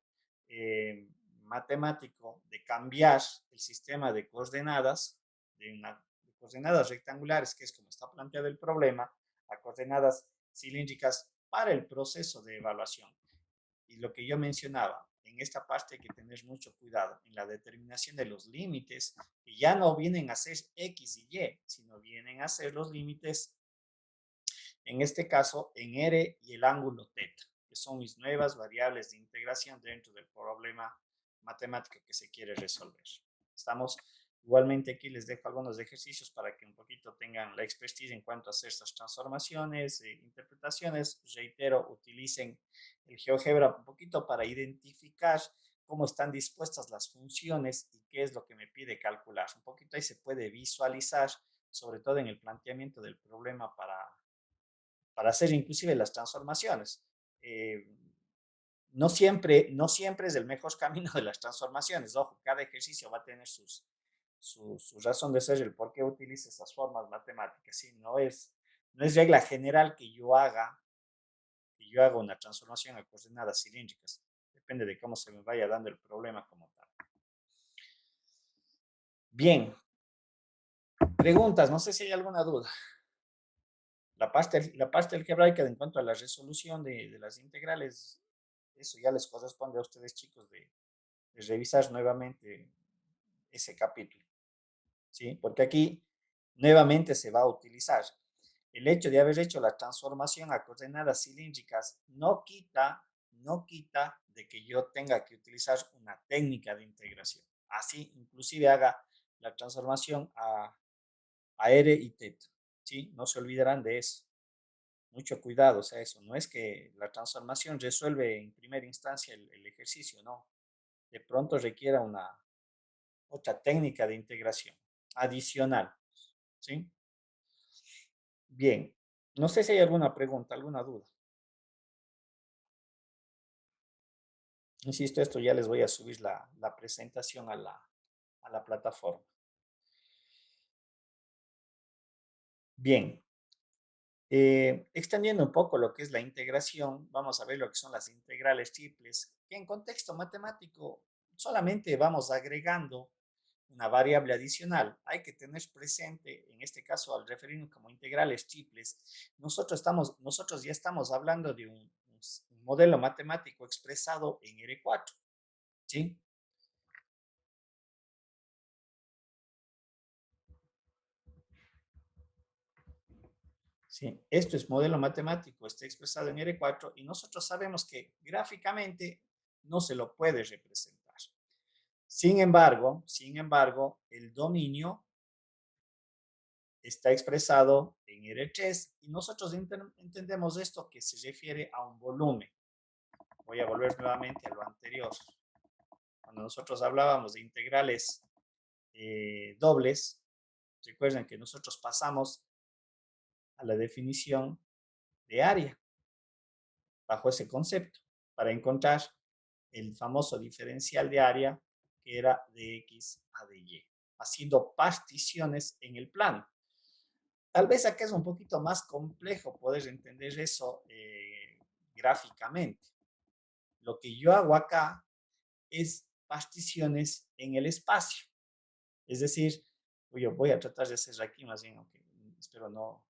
matemático de cambiar el sistema de coordenadas de coordenadas rectangulares, que es como está planteado el problema, a coordenadas cilíndricas para el proceso de evaluación. Y lo que yo mencionaba, en esta parte hay que tener mucho cuidado en la determinación de los límites, que ya no vienen a ser X y Y, sino vienen a ser los límites, en este caso, en R y el ángulo teta, que son mis nuevas variables de integración dentro del problema matemático que se quiere resolver. Estamos. Igualmente aquí les dejo algunos ejercicios para que un poquito tengan la expertise en cuanto a hacer estas transformaciones, interpretaciones. Reitero, utilicen el GeoGebra un poquito para identificar cómo están dispuestas las funciones y qué es lo que me pide calcular. Un poquito ahí se puede visualizar, sobre todo en el planteamiento del problema para hacer inclusive las transformaciones. Eh, no siempre es el mejor camino de las transformaciones. Ojo, cada ejercicio va a tener su razón de ser, el por qué utiliza esas formas matemáticas. ¿Sí? No es regla general que yo haga una transformación a coordenadas cilíndricas. Depende de cómo se me vaya dando el problema como tal. Bien, preguntas, no sé si hay alguna duda. La parte algebraica en cuanto a la resolución de las integrales, eso ya les corresponde a ustedes, chicos, de revisar nuevamente ese capítulo, ¿sí? Porque aquí nuevamente se va a utilizar. El hecho de haber hecho la transformación a coordenadas cilíndricas no quita de que yo tenga que utilizar una técnica de integración. Así, inclusive haga la transformación a R y teta, ¿sí? No se olvidarán de eso. Mucho cuidado, o sea, eso no es que la transformación resuelve en primera instancia el ejercicio, no. De pronto requiera otra técnica de integración adicional, ¿sí? Bien, no sé si hay alguna pregunta, alguna duda. Insisto, esto ya les voy a subir la presentación a la plataforma. Bien, extendiendo un poco lo que es la integración, vamos a ver lo que son las integrales triples, que en contexto matemático solamente vamos agregando una variable adicional. Hay que tener presente, en este caso, al referirnos como integrales triples, nosotros ya estamos hablando de un modelo matemático expresado en R4, ¿sí? Sí, esto es modelo matemático, está expresado en R4 y nosotros sabemos que gráficamente no se lo puede representar. Sin embargo, el dominio está expresado en R3 y nosotros entendemos esto que se refiere a un volumen. Voy a volver nuevamente a lo anterior. Cuando nosotros hablábamos de integrales dobles, recuerden que nosotros pasamos a la definición de área bajo ese concepto para encontrar el famoso diferencial de área que era de X a de Y, haciendo particiones en el plano. Tal vez acá es un poquito más complejo poder entender eso gráficamente. Lo que yo hago acá es particiones en el espacio. Es decir, yo voy a tratar de hacer aquí más bien, aunque espero no.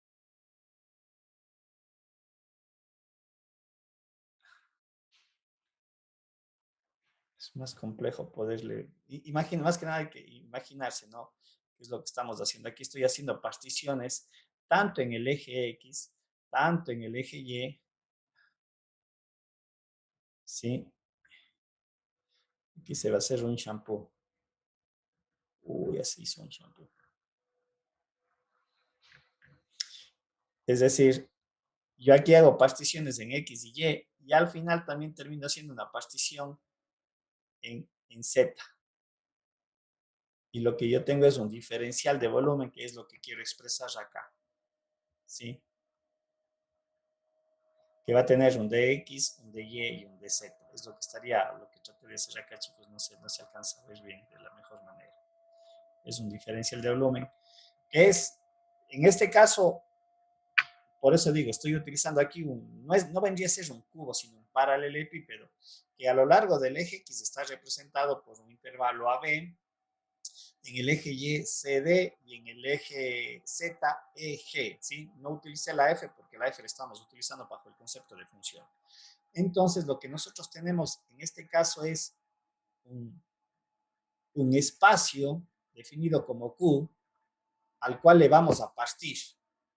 Es más complejo poderle, imagina, más que nada hay que imaginarse, ¿no? ¿Qué es lo que estamos haciendo? Aquí estoy haciendo particiones tanto en el eje X, tanto en el eje Y, ¿sí? Aquí se va a hacer un shampoo. Uy, así hizo un shampoo. Es decir, yo aquí hago particiones en X y Y y al final también termino haciendo una partición en Z. Y lo que yo tengo es un diferencial de volumen, que es lo que quiero expresar acá, ¿sí? Que va a tener un dx, un dy y un dz. Es lo que estaría, lo que traté de hacer acá, chicos, no se alcanza a ver bien de la mejor manera. Es un diferencial de volumen, que es, en este caso, por eso digo, estoy utilizando aquí no vendría a ser un cubo, sino un paralelepípedo, que a lo largo del eje X está representado por un intervalo AB, en el eje Y, CD y en el eje Z, EG, ¿sí? No utilicé la F porque la F la estamos utilizando bajo el concepto de función. Entonces, lo que nosotros tenemos en este caso es un, un espacio definido como Q, al cual le vamos a partir,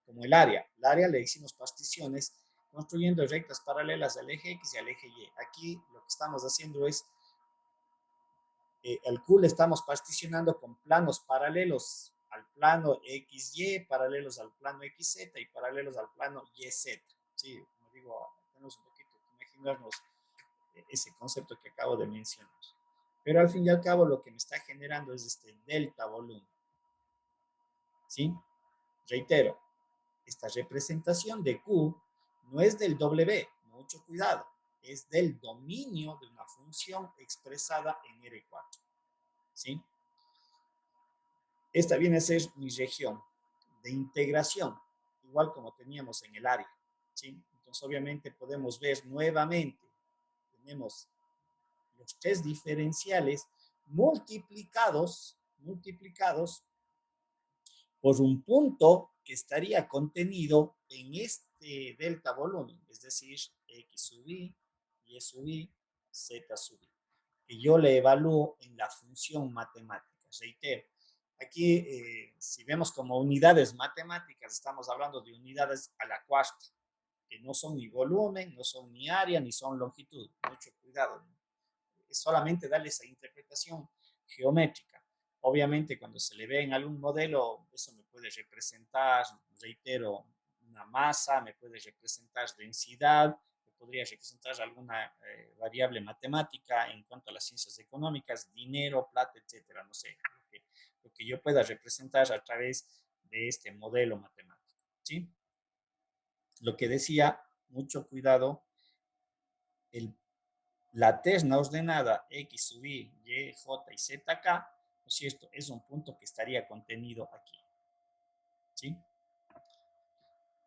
como el área. El área le hicimos particiones construyendo rectas paralelas al eje X y al eje Y. Aquí lo que estamos haciendo es el Q le estamos particionando con planos paralelos al plano XY, paralelos al plano XZ y paralelos al plano YZ. Sí, como digo, tenemos un poquito que imaginarnos ese concepto que acabo de mencionar. Pero al fin y al cabo lo que me está generando es este delta volumen. ¿Sí? Reitero, esta representación de Q no es del W, mucho cuidado, es del dominio de una función expresada en R4. ¿Sí? Esta viene a ser mi región de integración, igual como teníamos en el área. ¿Sí? Entonces, obviamente, podemos ver nuevamente, tenemos los tres diferenciales multiplicados por un punto que estaría contenido en este delta volumen, es decir, X sub i, Y sub i, Z sub i, que yo le evalúo en la función matemática. Reitero, aquí si vemos como unidades matemáticas, estamos hablando de unidades a la cuarta, que no son ni volumen, no son ni área, ni son longitud. Mucho cuidado, ¿no? Es solamente darle esa interpretación geométrica. Obviamente, cuando se le ve en algún modelo, eso me puede representar, reitero, una masa, me puede representar densidad, me podría representar alguna variable matemática en cuanto a las ciencias económicas, dinero, plata, etcétera, no sé, lo que yo pueda representar a través de este modelo matemático, ¿sí? Lo que decía, mucho cuidado, el la terna ordenada X sub I, Y, J y Z, K, ¿no es cierto? Es un punto que estaría contenido aquí, ¿sí?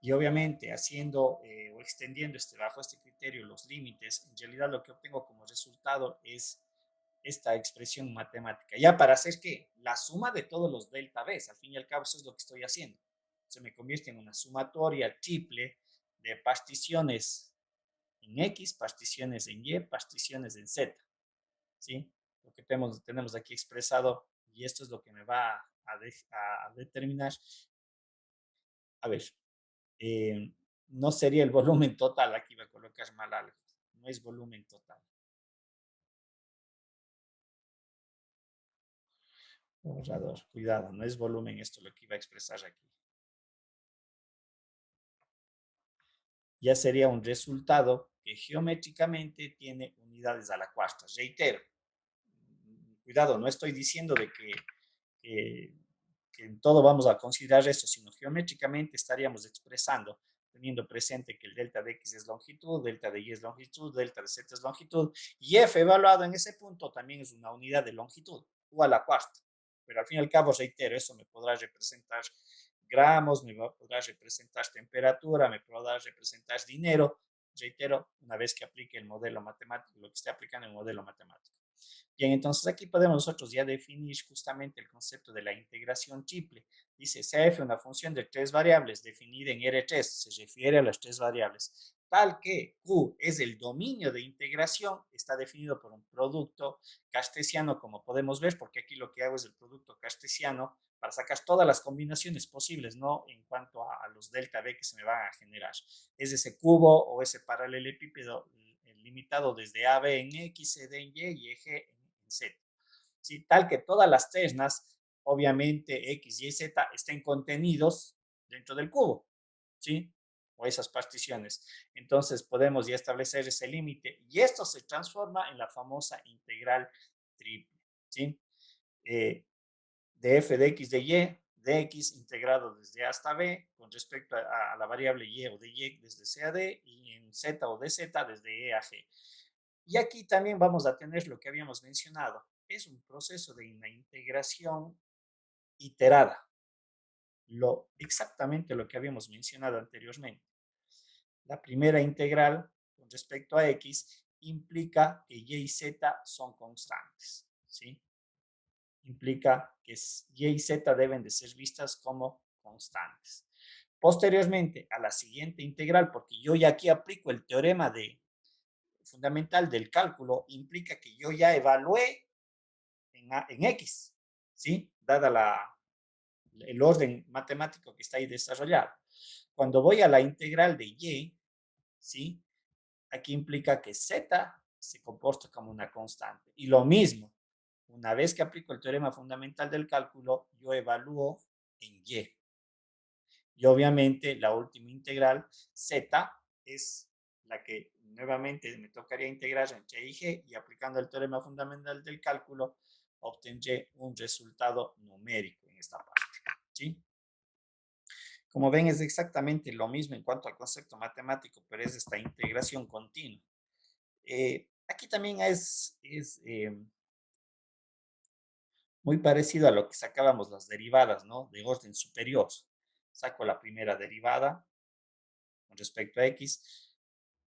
Y obviamente haciendo o extendiendo bajo este criterio los límites, en realidad lo que obtengo como resultado es esta expresión matemática. Ya para hacer que la suma de todos los delta B, al fin y al cabo eso es lo que estoy haciendo. Se me convierte en una sumatoria triple de particiones en X, particiones en Y, particiones en Z. ¿Sí? Lo que tenemos aquí expresado y esto es lo que me va a determinar. A ver, eh, no sería el volumen total, aquí va a colocar mal algo, no es volumen total. Borrador, cuidado, no es volumen esto lo que iba a expresar aquí. Ya sería un resultado que geométricamente tiene unidades a la cuarta. Reitero, cuidado, no estoy diciendo de que que en todo vamos a considerar eso, sino geométricamente estaríamos expresando, teniendo presente que el delta de x es longitud, delta de y es longitud, delta de z es longitud, y f evaluado en ese punto también es una unidad de longitud, u a la cuarta. Pero al fin y al cabo, reitero, eso me podrá representar gramos, me podrá representar temperatura, me podrá representar dinero, reitero, una vez que aplique el modelo matemático, lo que esté aplicando el modelo matemático. Bien, entonces aquí podemos nosotros ya definir justamente el concepto de la integración triple. Dice CF, una función de tres variables definida en R3, se refiere a las tres variables. tal que Q es el dominio de integración, está definido por un producto cartesiano, como podemos ver, porque aquí lo que hago es el producto cartesiano para sacar todas las combinaciones posibles, ¿no? En cuanto a los delta B que se me van a generar. Es ese cubo o ese paralelepípedo limitado desde AB en X, CD en Y y eje en Z. ¿Sí? Tal que todas las ternas, obviamente X, Y, Z, estén contenidos dentro del cubo, ¿sí? O esas particiones. Entonces podemos ya establecer ese límite y esto se transforma en la famosa integral triple, ¿sí? De f de x de y, de x integrado desde a hasta b con respecto a la variable y o de y desde c a d y en z o de z desde e a g. Y aquí también vamos a tener lo que habíamos mencionado. Es un proceso de una integración iterada. Exactamente lo que habíamos mencionado anteriormente. La primera integral con respecto a x implica que y y z son constantes, ¿sí? Implica que y y z deben de ser vistas como constantes. Posteriormente, a la siguiente integral, porque yo ya aquí aplico el teorema fundamental del cálculo, implica que yo ya evalué en x, ¿sí? Dada el orden matemático que está ahí desarrollado. Cuando voy a la integral de y, ¿sí? Aquí implica que z se comporta como una constante. Y lo mismo, una vez que aplico el teorema fundamental del cálculo, yo evalúo en y. Y obviamente la última integral, z, es la que nuevamente me tocaría integrar entre y g, y aplicando el teorema fundamental del cálculo, obtendré un resultado numérico en esta parte, ¿sí? Como ven, es exactamente lo mismo en cuanto al concepto matemático, pero es esta integración continua. Aquí también es muy parecido a lo que sacábamos las derivadas, ¿no? De orden superior. Saco la primera derivada con respecto a x,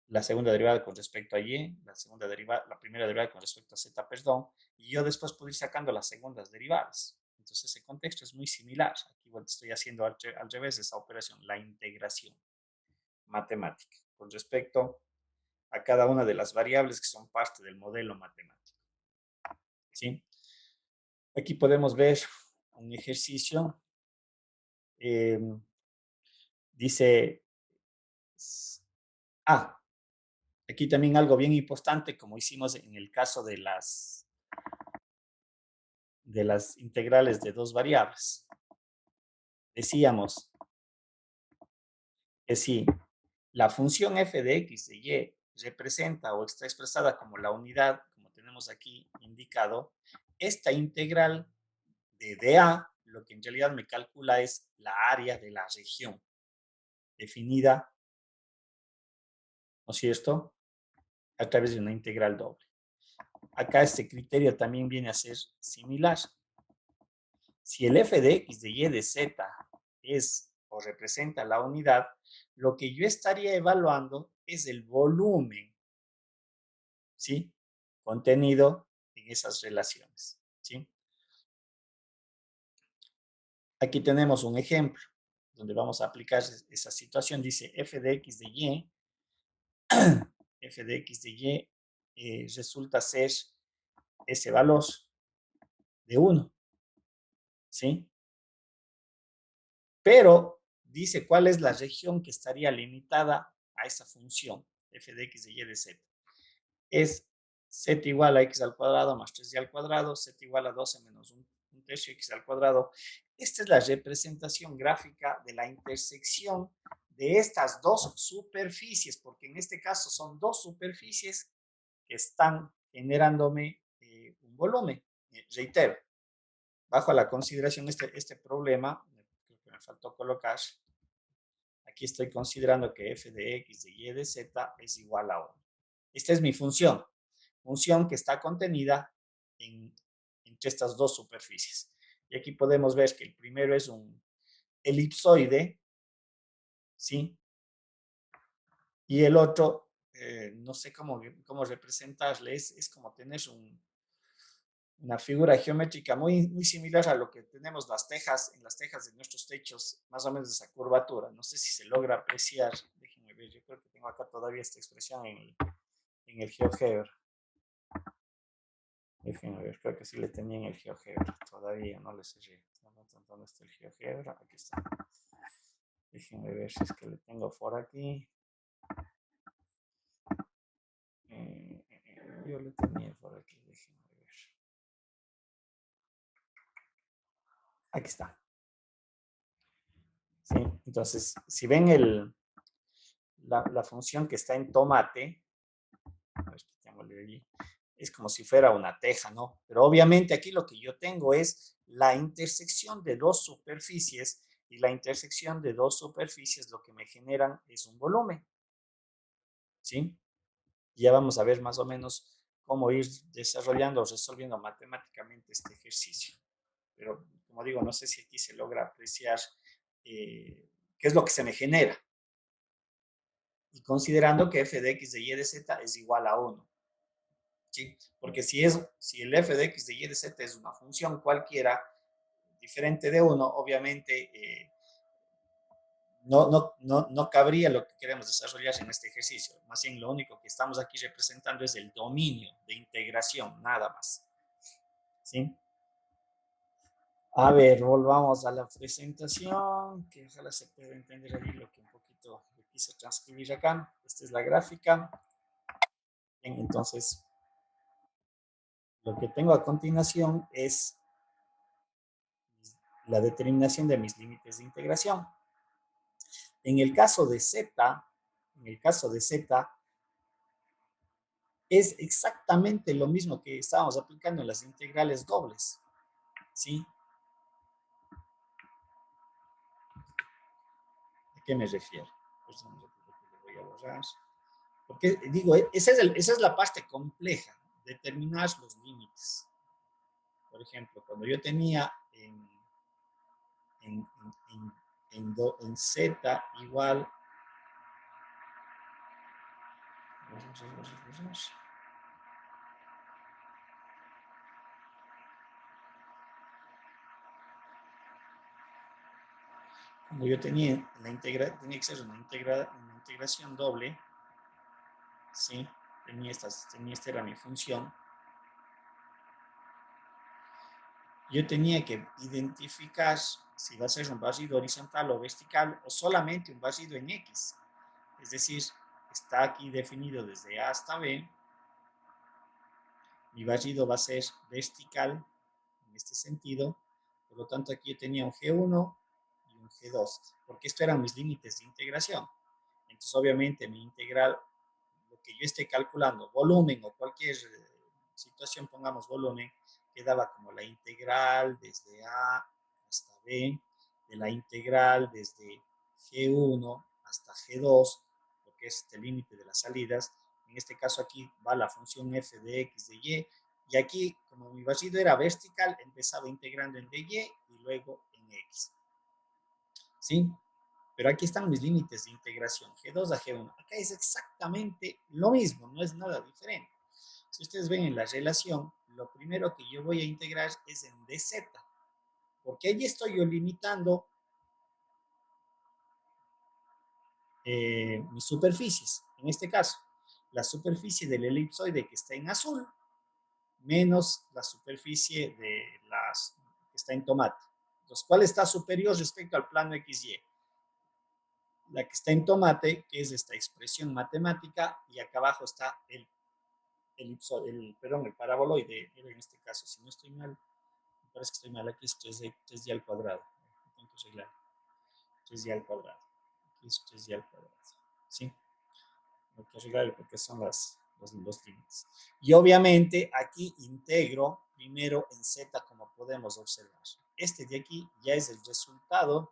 la segunda derivada con respecto a y, la primera derivada con respecto a z, perdón, y yo después puedo ir sacando las segundas derivadas. Entonces ese contexto es muy similar. Aquí estoy haciendo al revés esa operación, la integración matemática con respecto a cada una de las variables que son parte del modelo matemático, ¿sí? Aquí podemos ver un ejercicio. Dice, aquí también algo bien importante, como hicimos en el caso de las integrales de dos variables. Decíamos que si la función f de x de y representa o está expresada como la unidad, como tenemos aquí indicado, esta integral de dA, lo que en realidad me calcula es la área de la región, definida, ¿no es cierto?, a través de una integral doble. Acá este criterio también viene a ser similar. Si el f de x de y de z es o representa la unidad, lo que yo estaría evaluando es el volumen, ¿sí?, contenido en esas relaciones, ¿sí? Aquí tenemos un ejemplo donde vamos a aplicar esa situación. Dice f de x de y, f de x de y resulta ser ese valor de 1, ¿sí? Pero dice cuál es la región que estaría limitada a esa función, f de x de y de z. Es z igual a x al cuadrado más 3y al cuadrado, z igual a 12 menos un tercio x al cuadrado. Esta es la representación gráfica de la intersección de estas dos superficies, porque en este caso son dos superficies que están generándome un volumen. Reitero, bajo la consideración este problema, creo que me faltó colocar, aquí estoy considerando que f de x de y de z es igual a 1. Esta es mi función que está contenida entre estas dos superficies. Y aquí podemos ver que el primero es un elipsoide, ¿sí? Y el otro, no sé cómo representarle, es como tener una figura geométrica muy similar a lo que tenemos en las tejas de nuestros techos, más o menos esa curvatura. No sé si se logra apreciar. Déjenme ver, yo creo que tengo acá todavía esta expresión en el GeoGebra. Déjenme ver, creo que sí le tenía en el GeoGebra. Todavía no le cerré. ¿Dónde está el GeoGebra? Aquí está. Déjenme ver si es que le tengo por aquí. Yo le tenía por aquí. Déjenme ver. Aquí está. ¿Sí? Entonces, si ven la función que está en tomate, a ver, quitémosle allí, es como si fuera una teja, ¿no? Pero obviamente aquí lo que yo tengo es la intersección de dos superficies y la intersección de dos superficies lo que me generan es un volumen, ¿sí? Y ya vamos a ver más o menos cómo ir desarrollando o resolviendo matemáticamente este ejercicio. Pero como digo, no sé si aquí se logra apreciar qué es lo que se me genera. Y considerando que f de x de y de z es igual a 1. ¿Sí? Porque si el f de x de y de z es una función cualquiera diferente de 1, obviamente no cabría lo que queremos desarrollar en este ejercicio. Más bien lo único que estamos aquí representando es el dominio de integración, nada más. ¿Sí? A ver, volvamos a la presentación, que ojalá se pueda entender ahí lo que un poquito quise transcribir acá. Esta es la gráfica. Bien, entonces, lo que tengo a continuación es la determinación de mis límites de integración. En el caso de Z, es exactamente lo mismo que estábamos aplicando en las integrales dobles, ¿sí? ¿A qué me refiero? Pues no le voy a borrar. Porque digo, esa es la parte compleja, determinar los límites. Por ejemplo, cuando yo tenía en, en Z igual cuando yo tenía tenía que ser una integración doble, ¿sí? Esta era mi función. Yo tenía que identificar si va a ser un barrido horizontal o vertical o solamente un barrido en X. Es decir, está aquí definido desde A hasta B. Mi barrido va a ser vertical en este sentido. Por lo tanto, aquí yo tenía un G1 y un G2, porque estos eran mis límites de integración. Entonces, obviamente, mi integral, lo que yo esté calculando, volumen o cualquier situación, pongamos volumen, quedaba como la integral desde A hasta B, de la integral desde G1 hasta G2, lo que es el límite de las salidas. En este caso aquí va la función f de x de y aquí, como mi barrido era vertical, empezaba integrando en dy y luego en x. ¿Sí? Pero aquí están mis límites de integración, G2 a G1. Acá es exactamente lo mismo, no es nada diferente. Si ustedes ven en la relación, lo primero que yo voy a integrar es en dz, porque allí estoy yo limitando mis superficies. En este caso, la superficie del elipsoide que está en azul menos la superficie de las que está en tomate. Entonces, ¿cuál está superior respecto al plano XY? La que está en tomate, que es esta expresión matemática, y acá abajo está el paraboloide, en este caso, si no estoy mal, me parece que estoy mal, aquí es 3D al cuadrado. Tengo que arreglar 3D al cuadrado. Aquí es 3D al cuadrado. ¿Sí? Tengo que arreglar porque son los límites. Y obviamente aquí integro primero en Z, como podemos observar. Este de aquí ya es el resultado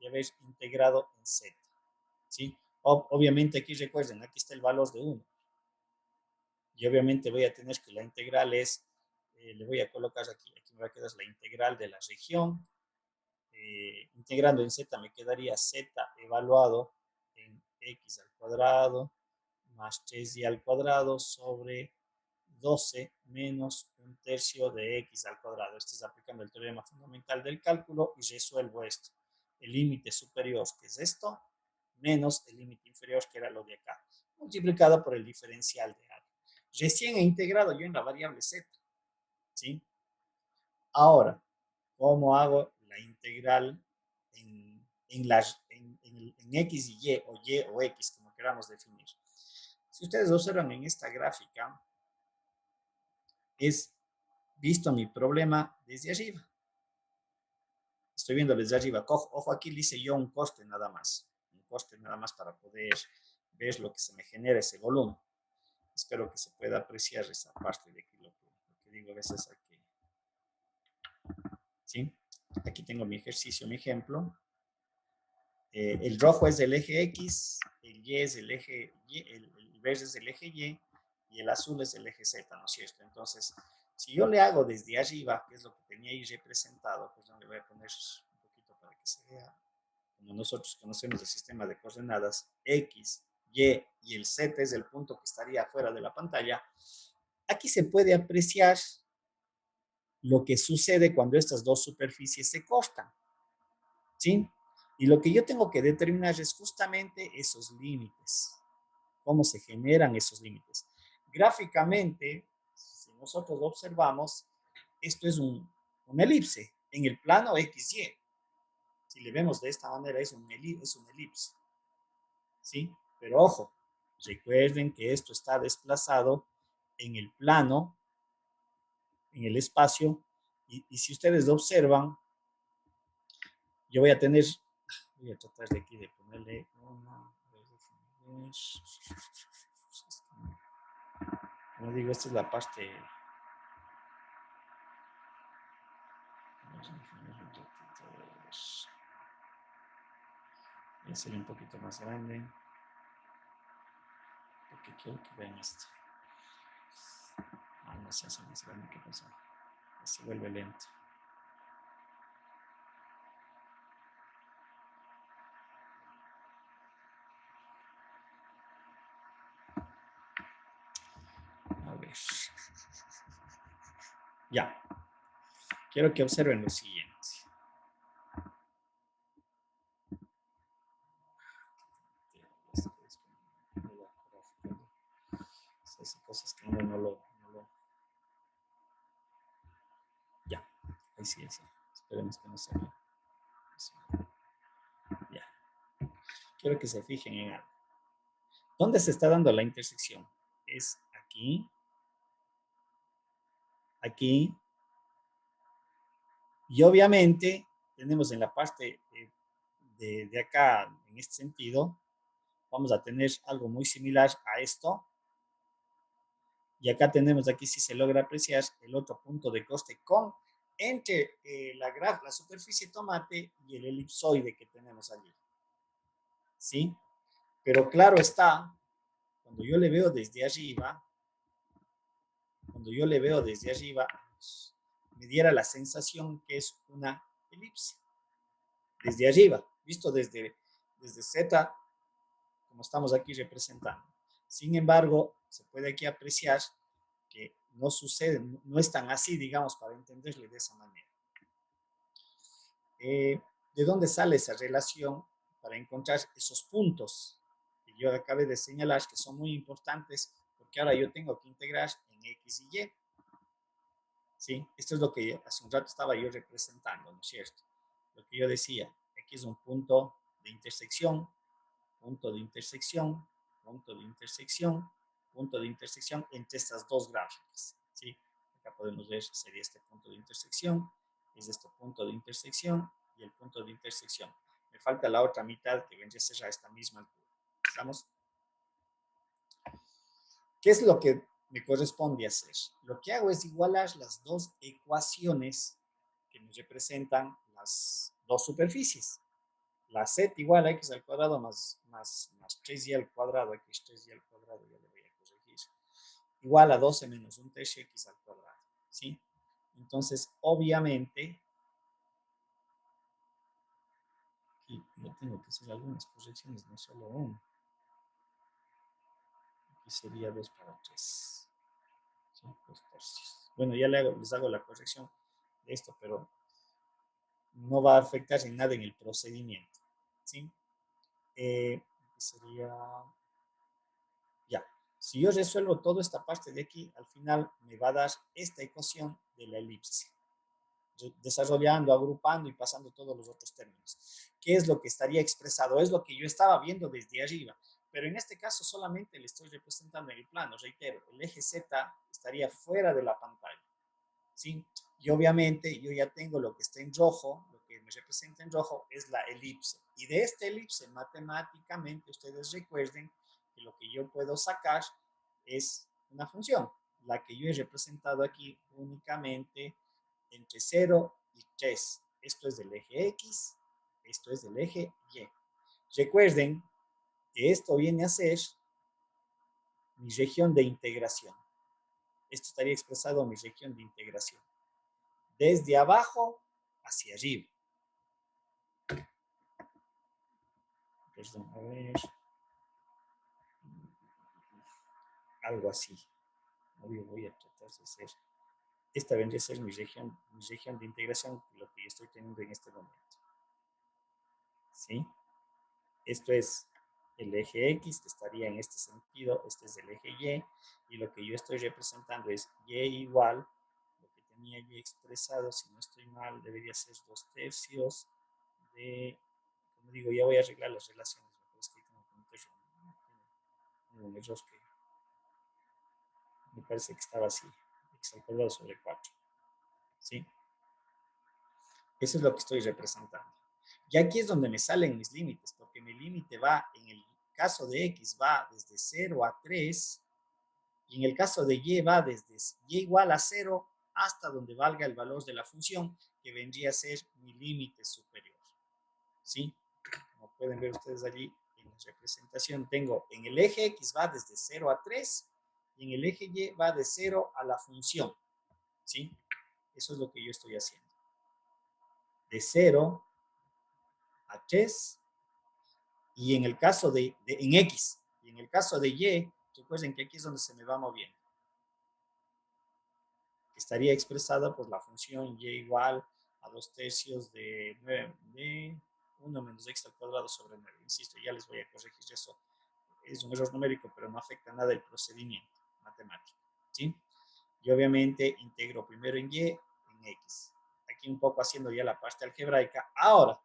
de haber integrado en Z. ¿Sí? Obviamente aquí recuerden, aquí está el valor de 1. Y obviamente voy a tener que la integral es, le voy a colocar aquí me va a quedar la integral de la región. Integrando en Z me quedaría Z evaluado en X al cuadrado más 3y al cuadrado sobre 12 menos un tercio de X al cuadrado. Esto es aplicando el teorema fundamental del cálculo y resuelvo esto. El límite superior, que es esto, menos el límite inferior, que era lo de acá, multiplicado por el diferencial de área. Recién he integrado yo en la variable z, ¿sí? Ahora, ¿cómo hago la integral en X y o X, como queramos definir? Si ustedes observan en esta gráfica, es visto mi problema desde arriba. Estoy viendo desde arriba. Ojo, aquí le hice yo un coste nada más. Un coste nada más para poder ver lo que se me genera ese volumen. Espero que se pueda apreciar esa parte de aquí, lo que digo a veces aquí. ¿Sí? Aquí tengo mi ejercicio, mi ejemplo. El rojo es del eje X, el Y es del eje Y, el verde es del eje y el azul es del eje Z, ¿no es cierto? Entonces, si yo le hago desde arriba, que es lo que tenía ahí representado, pues le voy a poner un poquito para que se vea, como nosotros conocemos el sistema de coordenadas, X, y el Z es el punto que estaría fuera de la pantalla. Aquí se puede apreciar lo que sucede cuando estas dos superficies se cortan, ¿sí? Y lo que yo tengo que determinar es justamente esos límites, cómo se generan esos límites. Gráficamente, si nosotros observamos, esto es una elipse en el plano XY. Si le vemos de esta manera, es una elipse, ¿sí? Pero ojo, recuerden que esto está desplazado en el plano, en el espacio, y si ustedes lo observan, yo voy a tratar de aquí de ponerle una, como digo, esta es la parte, voy a hacer un poquito más grande, porque quiero que vean esto. No se hace más grande, ¿qué pasa? Se vuelve lento. A ver. Ya. Quiero que observen lo siguiente. Esas cosas que no lo... Ya. Ahí sí. Esperemos que no se vea. Ya. Quiero que se fijen en algo. ¿Dónde se está dando la intersección? Es aquí, aquí, y obviamente tenemos en la parte de acá, en este sentido, vamos a tener algo muy similar a esto, y acá tenemos, aquí si se logra apreciar, el otro punto de coste entre la superficie tomate y el elipsoide que tenemos allí, ¿sí? Pero claro está, cuando yo le veo desde arriba, me diera la sensación que es una elipse. Desde arriba, visto desde Z, como estamos aquí representando. Sin embargo, se puede aquí apreciar que no sucede, no es tan así, digamos, para entenderle de esa manera. ¿De dónde sale esa relación para encontrar esos puntos que yo acabé de señalar, que son muy importantes, porque ahora yo tengo que integrar en X y Y? ¿Sí? Esto es lo que hace un rato estaba yo representando, ¿no es cierto? Lo que yo decía, aquí es un punto de intersección, punto de intersección, punto de intersección, punto de intersección entre estas dos gráficas, ¿sí? Acá podemos ver, sería este punto de intersección, es este punto de intersección y el punto de intersección. Me falta la otra mitad que vendría a ser a esta misma altura. ¿Estamos? ¿Qué es lo que me corresponde hacer? Lo que hago es igualar las dos ecuaciones que me representan las dos superficies. La z igual a x al cuadrado más 3y al cuadrado, x 3y al cuadrado, ya le voy a corregir, igual a 12 menos un tercio x al cuadrado, ¿sí? Entonces, obviamente, aquí yo tengo que hacer algunas correcciones, no solo una. Aquí sería 2 para 3. ¿Sí? 2 tercios. Bueno, ya les hago la corrección de esto, pero no va a afectar en nada en el procedimiento, ¿sí? sería, ya, si yo resuelvo toda esta parte de aquí, al final me va a dar esta ecuación de la elipse, desarrollando, agrupando y pasando todos los otros términos. ¿Qué es lo que estaría expresado? Es lo que yo estaba viendo desde arriba, pero en este caso solamente le estoy representando en el plano, reitero, el eje Z estaría fuera de la pantalla, ¿sí? Y obviamente yo ya tengo lo que está en rojo, lo que me representa en rojo es la elipse. Y de esta elipse, matemáticamente, ustedes recuerden que lo que yo puedo sacar es una función, la que yo he representado aquí únicamente entre 0 y 3. Esto es del eje X, esto es del eje Y. Recuerden que esto viene a ser mi región de integración. Esto estaría expresado en mi región de integración. Desde abajo hacia arriba. Perdón, a ver. Algo así. Voy a tratar de hacer. Esta vendría a ser mi región de integración, lo que yo estoy teniendo en este momento. ¿Sí? Esto es el eje X, que estaría en este sentido. Este es el eje Y. Y lo que yo estoy representando es Y igual, lo que tenía yo expresado, si no estoy mal, debería ser 2/3 de, como digo, ya voy a arreglar las relaciones. Es que tengo un error que me parece que estaba así, x al cuadrado sobre 4. ¿Sí? Eso es lo que estoy representando. Y aquí es donde me salen mis límites, porque mi límite va, en el caso de X, va desde 0 a 3, y en el caso de Y va desde Y igual a 0 hasta donde valga el valor de la función, que vendría a ser mi límite superior. ¿Sí? Como pueden ver ustedes allí en la representación, tengo en el eje X va desde 0 a 3, y en el eje Y va de 0 a la función. ¿Sí? Eso es lo que yo estoy haciendo. De 0 a 3, y en el caso en X, y en el caso de Y, recuerden que aquí es donde se me va moviendo. Estaría expresada por la función Y igual a 2/3 de 1 menos x al cuadrado sobre 9. Insisto, ya les voy a corregir eso. Es un error numérico, pero no afecta nada el procedimiento matemático. ¿Sí? Y obviamente integro primero en Y, en X. Aquí un poco haciendo ya la parte algebraica. Ahora,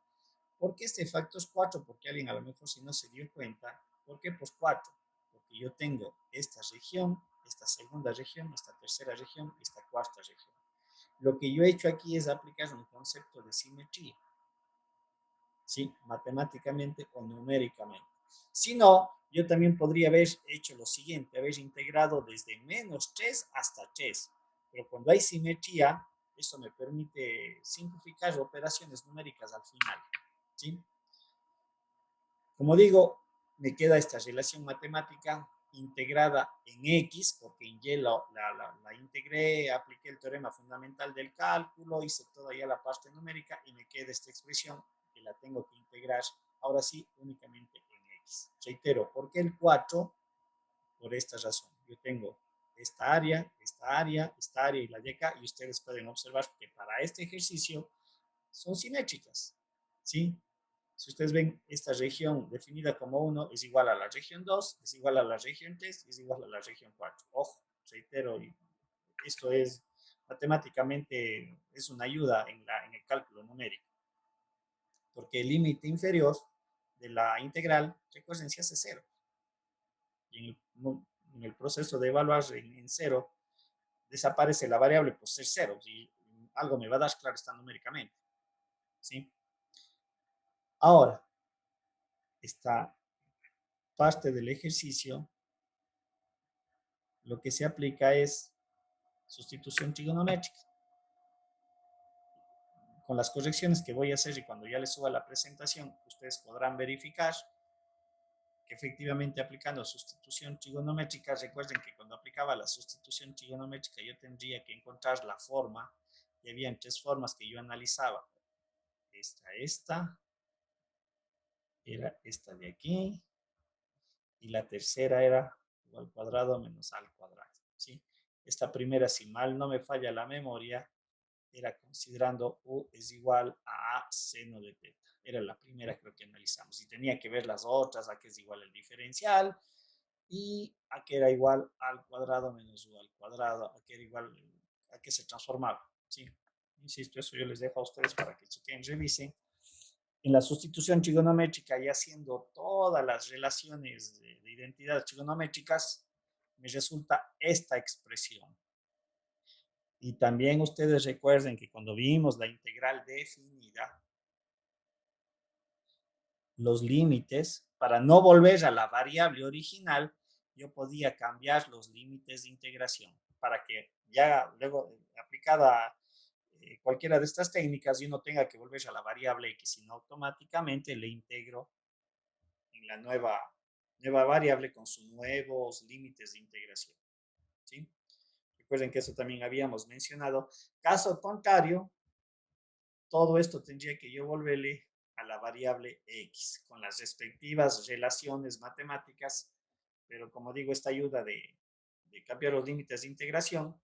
¿por qué este factor es 4? Porque alguien a lo mejor si no se dio cuenta. ¿Por qué pues 4? Porque yo tengo esta región, esta segunda región, esta tercera región y esta cuarta región. Lo que yo he hecho aquí es aplicar un concepto de simetría. ¿Sí? Matemáticamente o numéricamente. Si no, yo también podría haber hecho lo siguiente, haber integrado desde menos 3 hasta 3. Pero cuando hay simetría, eso me permite simplificar operaciones numéricas al final. ¿Sí? Como digo, me queda esta relación matemática integrada en X, porque en Y la integré, apliqué el teorema fundamental del cálculo, hice toda ya la parte numérica y me queda esta expresión que la tengo que integrar, ahora sí, únicamente en X. Reitero, ¿por qué el 4? Por esta razón. Yo tengo esta área, esta área, esta área y la de acá, y ustedes pueden observar que para este ejercicio son simétricas, ¿sí? Si ustedes ven, esta región definida como 1 es igual a la región 2, es igual a la región 3, es igual a la región 4. Ojo, reitero, esto es matemáticamente, es una ayuda en el cálculo numérico, porque el límite inferior de la integral, recuerden, se hace 0. Y en el proceso de evaluar en 0, desaparece la variable por ser 0, y algo me va a dar claro está numéricamente. ¿Sí? Ahora, esta parte del ejercicio, lo que se aplica es sustitución trigonométrica. Con las correcciones que voy a hacer y cuando ya les suba la presentación, ustedes podrán verificar que efectivamente aplicando sustitución trigonométrica, recuerden que cuando aplicaba la sustitución trigonométrica yo tendría que encontrar la forma, y habían 3 formas que yo analizaba. Esta, era esta de aquí, y la tercera era al cuadrado menos al cuadrado, ¿sí? Esta primera, si mal no me falla la memoria, era considerando U es igual a seno de teta. Era la primera creo que analizamos. Y tenía que ver las otras, a qué es igual el diferencial y a qué era igual al cuadrado menos U al cuadrado, a qué era igual, a qué se transformaba. ¿Sí? Insisto, eso yo les dejo a ustedes para que chequen, revisen. En la sustitución trigonométrica y haciendo todas las relaciones de identidades trigonométricas, me resulta esta expresión. Y también ustedes recuerden que cuando vimos la integral definida, los límites, para no volver a la variable original, yo podía cambiar los límites de integración para que ya luego aplicada cualquiera de estas técnicas yo no tenga que volver a la variable x, sino automáticamente le integro en la nueva variable con sus nuevos límites de integración. ¿Sí? Recuerden que eso también habíamos mencionado. Caso contrario, todo esto tendría que yo volverle a la variable x con las respectivas relaciones matemáticas, pero como digo, esta ayuda de cambiar los límites de integración,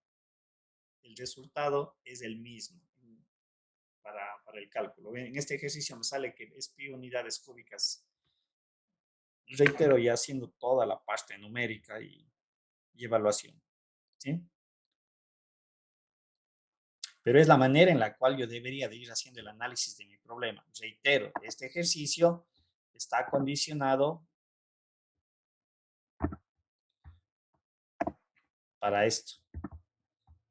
el resultado es el mismo para el cálculo. En este ejercicio me sale que es pi unidades cúbicas. Reitero, ya haciendo toda la parte numérica y evaluación. ¿Sí? Pero es la manera en la cual yo debería de ir haciendo el análisis de mi problema. Reitero, este ejercicio está condicionado para esto.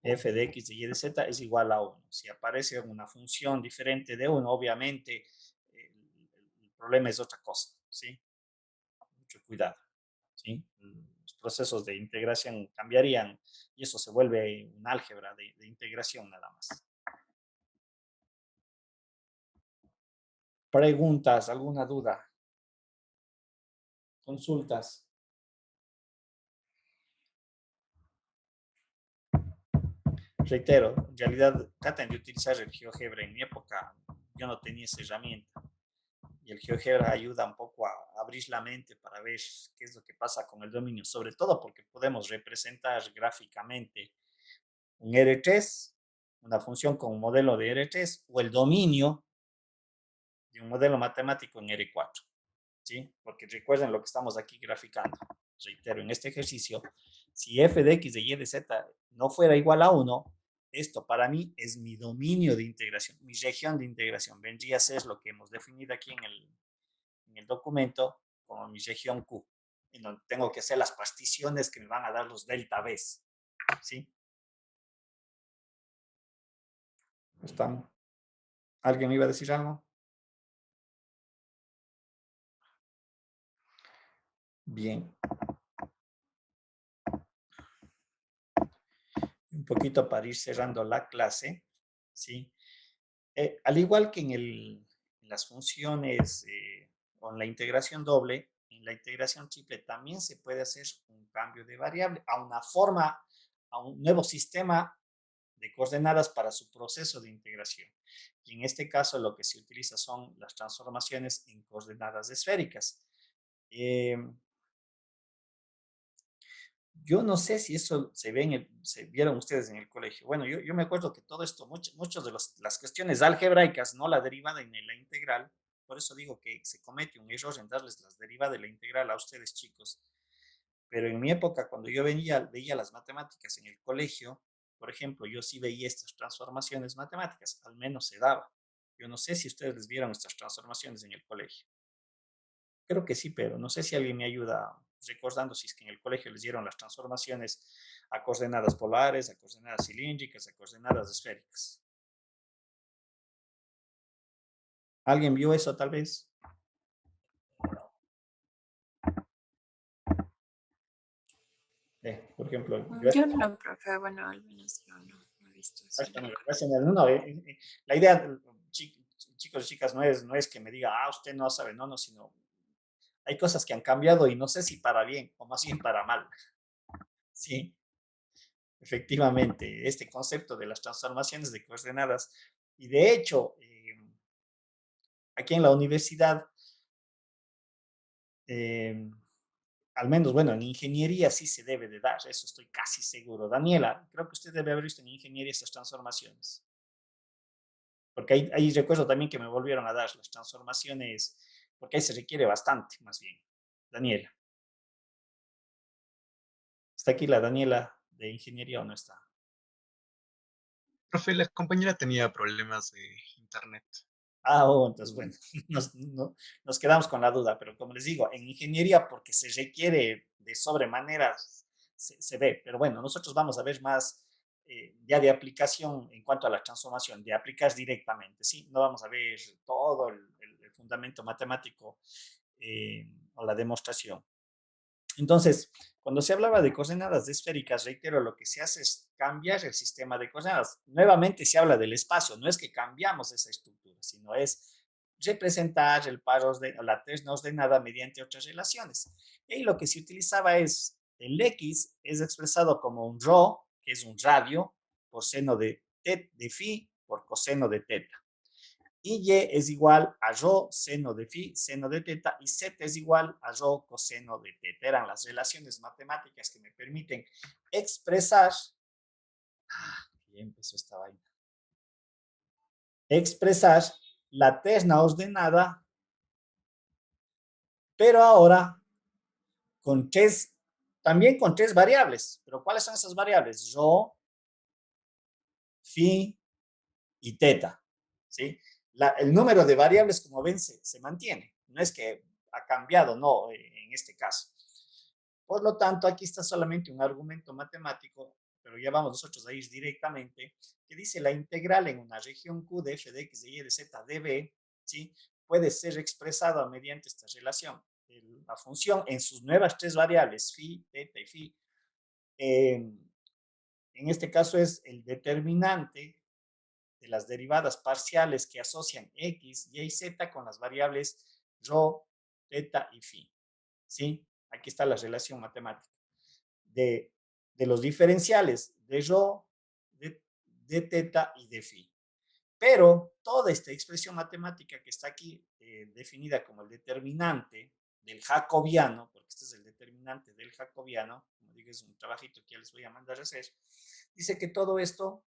F de x de y de z es igual a 1. Si aparece una función diferente de 1, obviamente el problema es otra cosa, ¿sí? Mucho cuidado, ¿sí? Los procesos de integración cambiarían y eso se vuelve un álgebra de integración nada más. Preguntas, alguna duda, consultas. Reitero, en realidad traten de utilizar el GeoGebra. En mi época yo no tenía esa herramienta y el GeoGebra ayuda un poco a abrir la mente para ver qué es lo que pasa con el dominio, sobre todo porque podemos representar gráficamente un R3, una función con un modelo de R3 o el dominio de un modelo matemático en R4. ¿Sí? Porque recuerden lo que estamos aquí graficando. Reitero, en este ejercicio, si f de x de y de z no fuera igual a 1, esto para mí es mi dominio de integración, mi región de integración. Vendría a ser lo que hemos definido aquí en el documento como mi región Q, en donde tengo que hacer las particiones que me van a dar los delta B. ¿Sí? ¿Están? ¿Alguien me iba a decir algo? Bien. Un poquito para ir cerrando la clase, ¿sí? Al igual que en las funciones con la integración doble, en la integración triple también se puede hacer un cambio de variable a una forma, a un nuevo sistema de coordenadas para su proceso de integración. Y en este caso lo que se utiliza son las transformaciones en coordenadas esféricas. Eh, yo no sé si eso se vieron ustedes en el colegio. Bueno, yo me acuerdo que todo esto, muchos de las cuestiones algebraicas, no la derivada ni la integral, por eso digo que se comete un error en darles las derivadas de la integral a ustedes chicos. Pero en mi época, cuando yo veía las matemáticas en el colegio, por ejemplo, yo sí veía estas transformaciones matemáticas, al menos se daba. Yo no sé si ustedes les vieron estas transformaciones en el colegio. Creo que sí, pero no sé si alguien me ayuda recordando si es que en el colegio les dieron las transformaciones a coordenadas polares, a coordenadas cilíndricas, a coordenadas esféricas. ¿Alguien vio eso tal vez? Por ejemplo, Yo no, profe, bueno, al menos yo no he visto eso. la idea, chicos y chicas, no es que me diga, usted no sabe, no, sino hay cosas que han cambiado y no sé si para bien o más bien para mal. Sí, efectivamente, este concepto de las transformaciones de coordenadas. Y de hecho, aquí en la universidad, eh, al menos, bueno, en ingeniería sí se debe de dar, eso estoy casi seguro. Daniela, creo que usted debe haber visto en ingeniería estas transformaciones. porque ahí recuerdo también que me volvieron a dar las transformaciones, porque ahí se requiere bastante, más bien. Daniela. ¿Está aquí la Daniela de ingeniería o no está? Profe, la compañera tenía problemas de internet. Ah, oh, entonces, bueno, nos quedamos con la duda, pero como les digo, en ingeniería, porque se requiere de sobremanera, se ve, pero bueno, nosotros vamos a ver más ya de aplicación en cuanto a la transformación, de aplicar directamente, ¿sí? No vamos a ver todo el fundamento matemático o la demostración. Entonces, cuando se hablaba de coordenadas esféricas, reitero, lo que se hace es cambiar el sistema de coordenadas. Nuevamente se habla del espacio, no es que cambiamos esa estructura, sino es representar el par la terna ordenada mediante otras relaciones. Y lo que se utilizaba es el X es expresado como un ρ, que es un radio, por seno de phi por coseno de teta y y es igual a rho seno de phi, seno de teta, y z es igual a rho coseno de teta. Eran las relaciones matemáticas que me permiten expresar, ya empezó esta vaina, expresar la terna ordenada, pero ahora con tres, también con tres variables. ¿Pero cuáles son esas variables? Rho, phi y teta, ¿sí? El número de variables, como ven, se mantiene. No es que ha cambiado, no, en este caso. Por lo tanto, aquí está solamente un argumento matemático, pero ya vamos nosotros a ir directamente, que dice la integral en una región Q de f de x, de y, de z, de b, ¿sí? Puede ser expresada mediante esta relación. La función en sus nuevas tres variables, phi, teta y phi, en este caso es el determinante de las derivadas parciales que asocian x, y, z con las variables rho, teta y phi. ¿Sí? Aquí está la relación matemática de, de los diferenciales de rho, de teta y de phi. Pero toda esta expresión matemática que está aquí definida como el determinante del jacobiano, porque este es el determinante del jacobiano, como digo, es un trabajito que ya les voy a mandar a hacer, dice que todo esto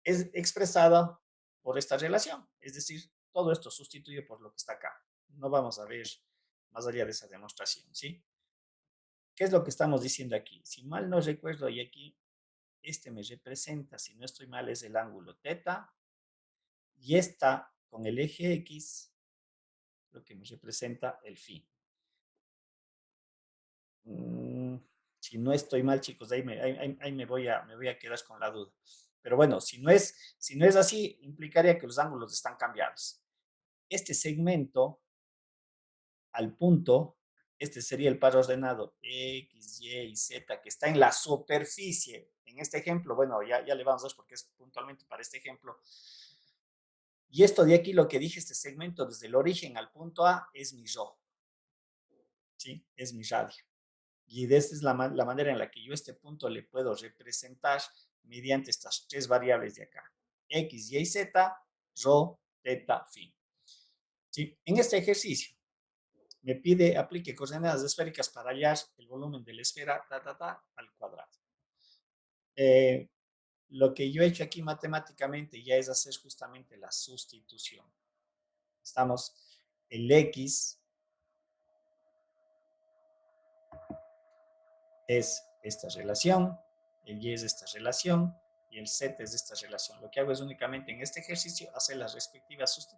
es expresada por esta relación. Es decir, todo esto sustituye por lo que está acá. No vamos a ver más allá de esa demostración, ¿sí? ¿Qué es lo que estamos diciendo aquí? Si mal no recuerdo, y aquí este me representa, si no estoy mal, es el ángulo teta, y esta con el eje X, lo que me representa el phi. Si no estoy mal, chicos, ahí me voy a quedar con la duda. Pero bueno, si no es así, implicaría que los ángulos están cambiados. Este segmento al punto, este sería el par ordenado X, Y y Z que está en la superficie. En este ejemplo, bueno, ya le vamos a ver porque es puntualmente para este ejemplo. Y esto de aquí, lo que dije, este segmento desde el origen al punto A es mi rho, ¿sí? Es mi radio. Y esta es la manera en la que yo este punto le puedo representar mediante estas tres variables de acá. X, Y, Z, rho, teta, phi. ¿Sí? En este ejercicio me pide aplique coordenadas esféricas para hallar el volumen de la esfera al cuadrado. Lo que yo he hecho aquí matemáticamente ya es hacer justamente la sustitución. Estamos, el X es esta relación, el Y es esta relación y el Z es esta relación. Lo que hago es únicamente en este ejercicio hacer las respectivas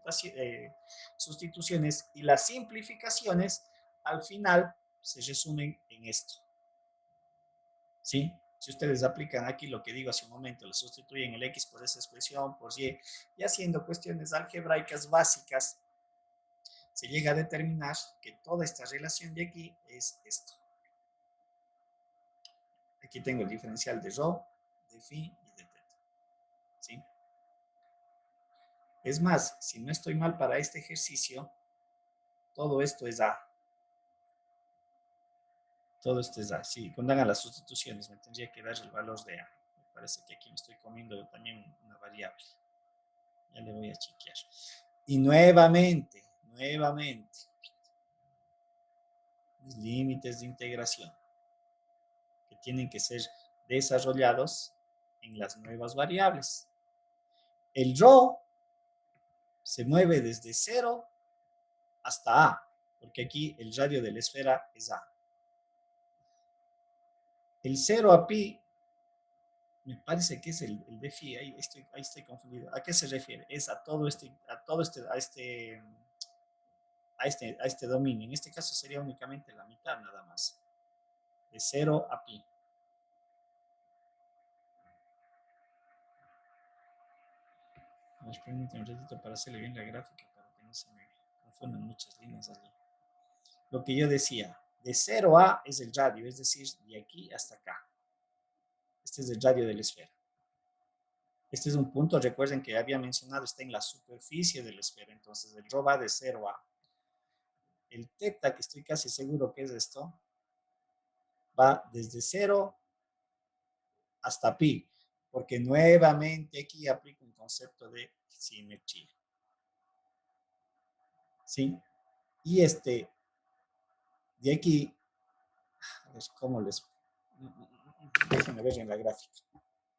sustituciones y las simplificaciones al final se resumen en esto. ¿Sí? Si ustedes aplican aquí lo que digo hace un momento, le sustituyen el X por esa expresión, por y haciendo cuestiones algebraicas básicas, se llega a determinar que toda esta relación de aquí es esto. Aquí tengo el diferencial de rho, de phi y de teta. ¿Sí? Es más, si no estoy mal para este ejercicio, todo esto es A. Todo esto es A. Sí, cuando hagan las sustituciones me tendría que dar el valor de A. Me parece que aquí me estoy comiendo también una variable. Ya le voy a chequear. Y nuevamente, mis límites de integración que tienen que ser desarrollados en las nuevas variables. El rho se mueve desde 0 hasta A, porque aquí el radio de la esfera es A. El 0 a pi, me parece que es el de phi, ahí estoy confundido. ¿A qué se refiere? Es a este dominio. En este caso sería únicamente la mitad nada más, de 0 a pi. A ver, permítanme un ratito para hacerle bien la gráfica, para que no se me confundan muchas líneas allí. Lo que yo decía, de 0 a es el radio, es decir, de aquí hasta acá. Este es el radio de la esfera. Este es un punto, recuerden que había mencionado, está en la superficie de la esfera, entonces el rho va de 0 a. El teta, que estoy casi seguro que es esto, va desde 0 hasta pi, porque nuevamente aquí aplico un concepto de simetría. ¿Sí? Y de aquí, a ver cómo les... Déjenme ver en la gráfica.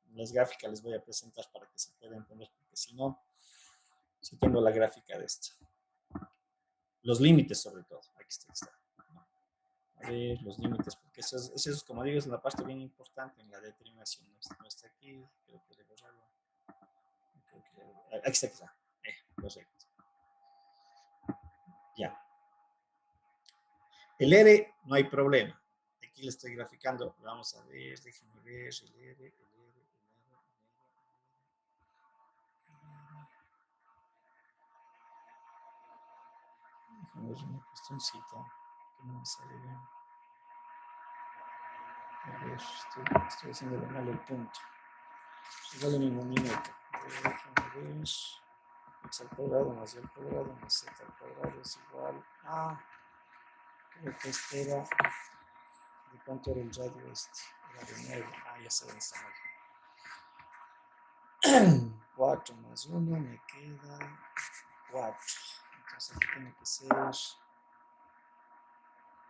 En las gráficas les voy a presentar para que se puedan entender, porque si no, si tengo la gráfica de esto. Los límites sobre todo. Aquí está. A ver, los límites, porque eso es, como digo, es una parte bien importante en la determinación. No está aquí, creo que le borrarlo. Aquí está. Correcto. Ya. El R no hay problema. Aquí le estoy graficando. Vamos a ver, déjenme ver. El R. Déjenme ver una cuestioncita que no me sale bien. A ver, estoy haciendo mal el punto. Igual en un minuto. Déjenme ver. X al cuadrado más y al cuadrado más z al cuadrado es igual a. Creo que este era. ¿De cuánto era el radio este? Era de 9. Ya sé dónde está mal. 4 más 1 me queda 4. Entonces aquí tiene que ser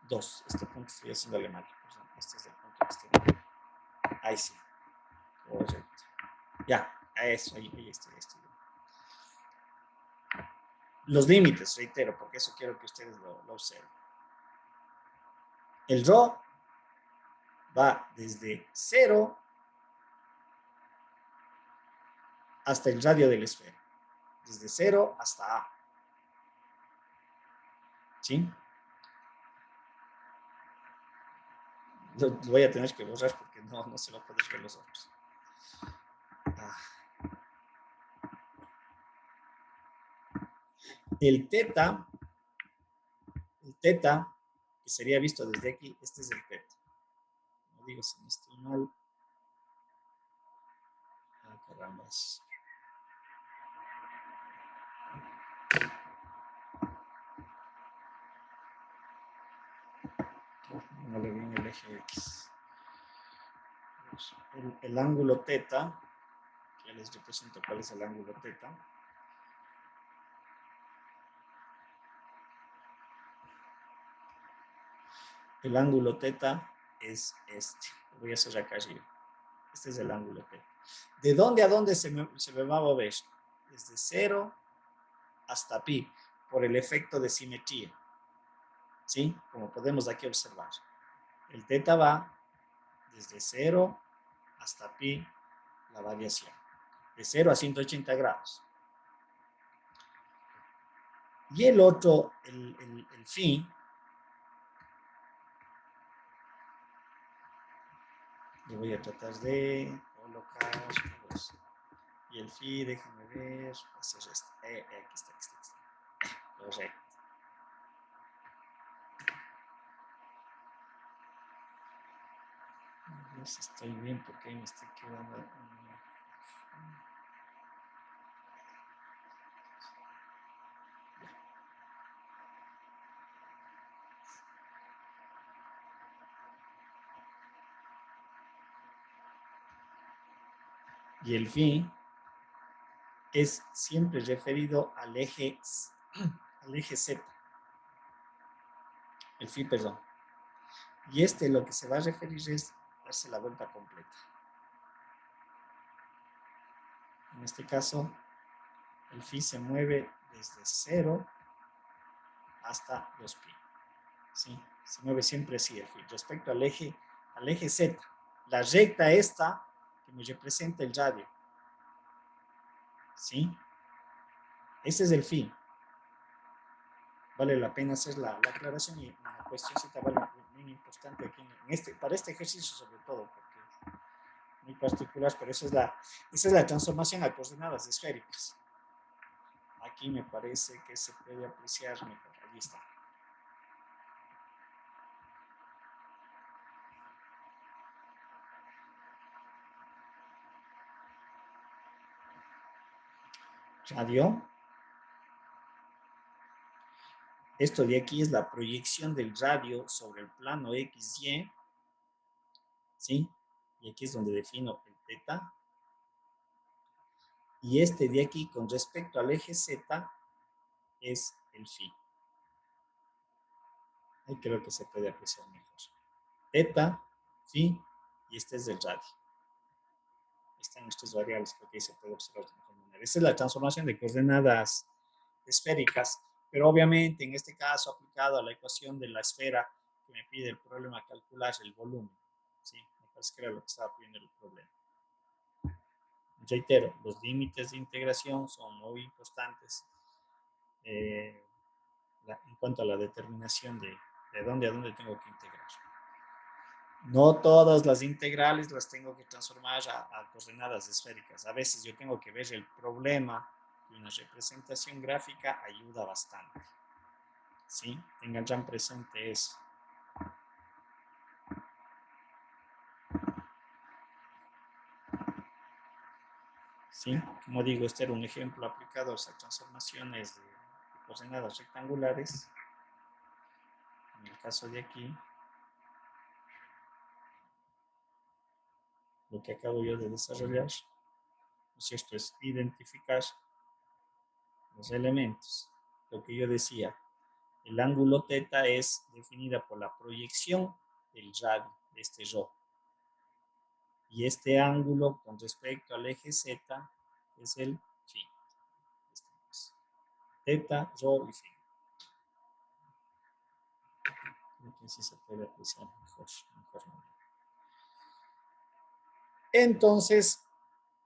2. Este punto estoy haciéndole mal. Perdón, este es el punto que estoy mal. Ahí sí. Correcto. Ya, eso, ahí estoy. Los límites, reitero, porque eso quiero que ustedes lo observen. El rho va desde 0 hasta el radio de la esfera. Desde 0 hasta A. ¿Sí? Lo voy a tener que borrar porque no se va a poder ver los otros. El teta, que sería visto desde aquí, este es el teta. No digo si no estoy mal. Carambas. No le viene el eje X. El ángulo teta, ya les represento cuál es el ángulo teta. El ángulo teta es este. Lo voy a hacer acá arriba. Este es el ángulo teta. ¿De dónde a dónde se me va a mover? Desde 0 hasta pi, por el efecto de simetría. ¿Sí? Como podemos aquí observar. El teta va desde 0 hasta pi, la variación. De 0 a 180 grados. Y el otro, el phi, yo voy a tratar de colocar, pues, y el phi, déjenme ver, hacer esto. Aquí está. Correcto. A ver si estoy bien porque ahí me estoy quedando. Y el phi es siempre referido al eje Z. El phi, perdón. Y lo que se va a referir es darse la vuelta completa. En este caso, El phi se mueve desde 0 hasta 2pi. ¿Sí? Se mueve siempre así el phi. Respecto al eje Z. La recta esta que me representa el radio. ¿Sí? Ese es el phi. Vale la pena hacer la aclaración y una cuestióncita muy importante aquí para este ejercicio sobre todo, porque es muy particular, pero esa es la transformación a coordenadas esféricas. Aquí me parece que se puede apreciar mejor. Allí está. Radio. Esto de aquí es la proyección del radio sobre el plano XY. ¿Sí? Y aquí es donde defino el teta. Y este de aquí, con respecto al eje Z, es el phi. Ahí creo que se puede apreciar mejor. Teta, phi, y este es el radio. Están estas variables, creo que ahí se puede observar de mejor manera. Esta es la transformación de coordenadas esféricas, pero obviamente en este caso aplicado a la ecuación de la esfera que me pide el problema calcular el volumen. ¿Sí? Me parece que era lo que estaba pidiendo el problema. Reitero, los límites de integración son muy importantes en cuanto a la determinación de dónde a dónde tengo que integrar. No todas las integrales las tengo que transformar a coordenadas esféricas. A veces yo tengo que ver el problema y una representación gráfica ayuda bastante. ¿Sí? Tengan ya presente eso. ¿Sí? Como digo, este era un ejemplo aplicado a transformaciones de coordenadas rectangulares. En el caso de aquí, lo que acabo yo de desarrollar, ¿no es cierto?, es identificar los elementos. Lo que yo decía, el ángulo teta es definida por la proyección del radio, de este rho. Y este ángulo con respecto al eje Z es el phi. Teta, rho y phi. Creo que así se puede apreciar mejor. Entonces,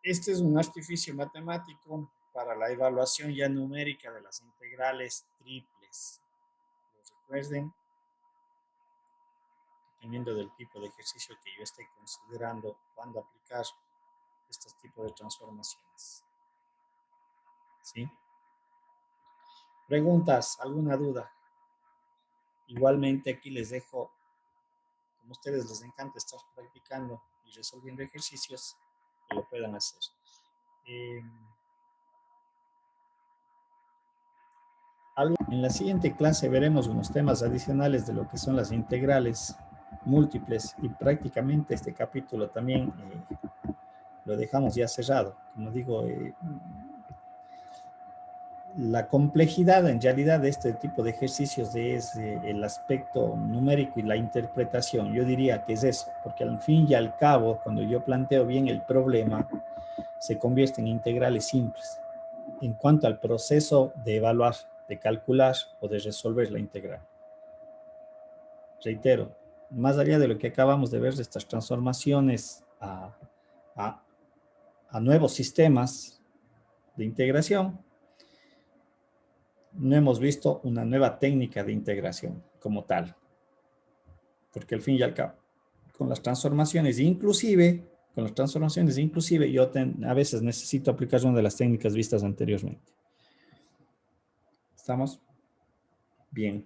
este es un artificio matemático para la evaluación ya numérica de las integrales triples. Recuerden, dependiendo del tipo de ejercicio que yo esté considerando cuando aplicar estos tipos de transformaciones. ¿Sí? ¿Preguntas? ¿Alguna duda? Igualmente aquí les dejo, como a ustedes les encanta estar practicando y resolviendo ejercicios, que lo puedan hacer. En la siguiente clase veremos unos temas adicionales de lo que son las integrales múltiples y prácticamente este capítulo también lo dejamos ya cerrado. Como digo, la complejidad en realidad de este tipo de ejercicios es el aspecto numérico y la interpretación. Yo diría que es eso, porque al fin y al cabo, cuando yo planteo bien el problema, se convierte en integrales simples en cuanto al proceso de evaluar, de calcular o de resolver la integral. Reitero, más allá de lo que acabamos de ver de estas transformaciones a nuevos sistemas de integración, no hemos visto una nueva técnica de integración como tal. Porque al fin y al cabo, con las transformaciones inclusive, yo a veces necesito aplicar una de las técnicas vistas anteriormente. ¿Estamos? Bien.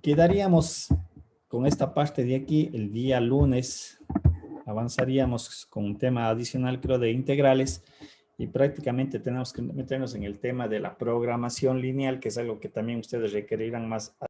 Quedaríamos con esta parte de aquí el día lunes. Avanzaríamos con un tema adicional, creo, de integrales. Y prácticamente tenemos que meternos en el tema de la programación lineal, que es algo que también ustedes requerirán más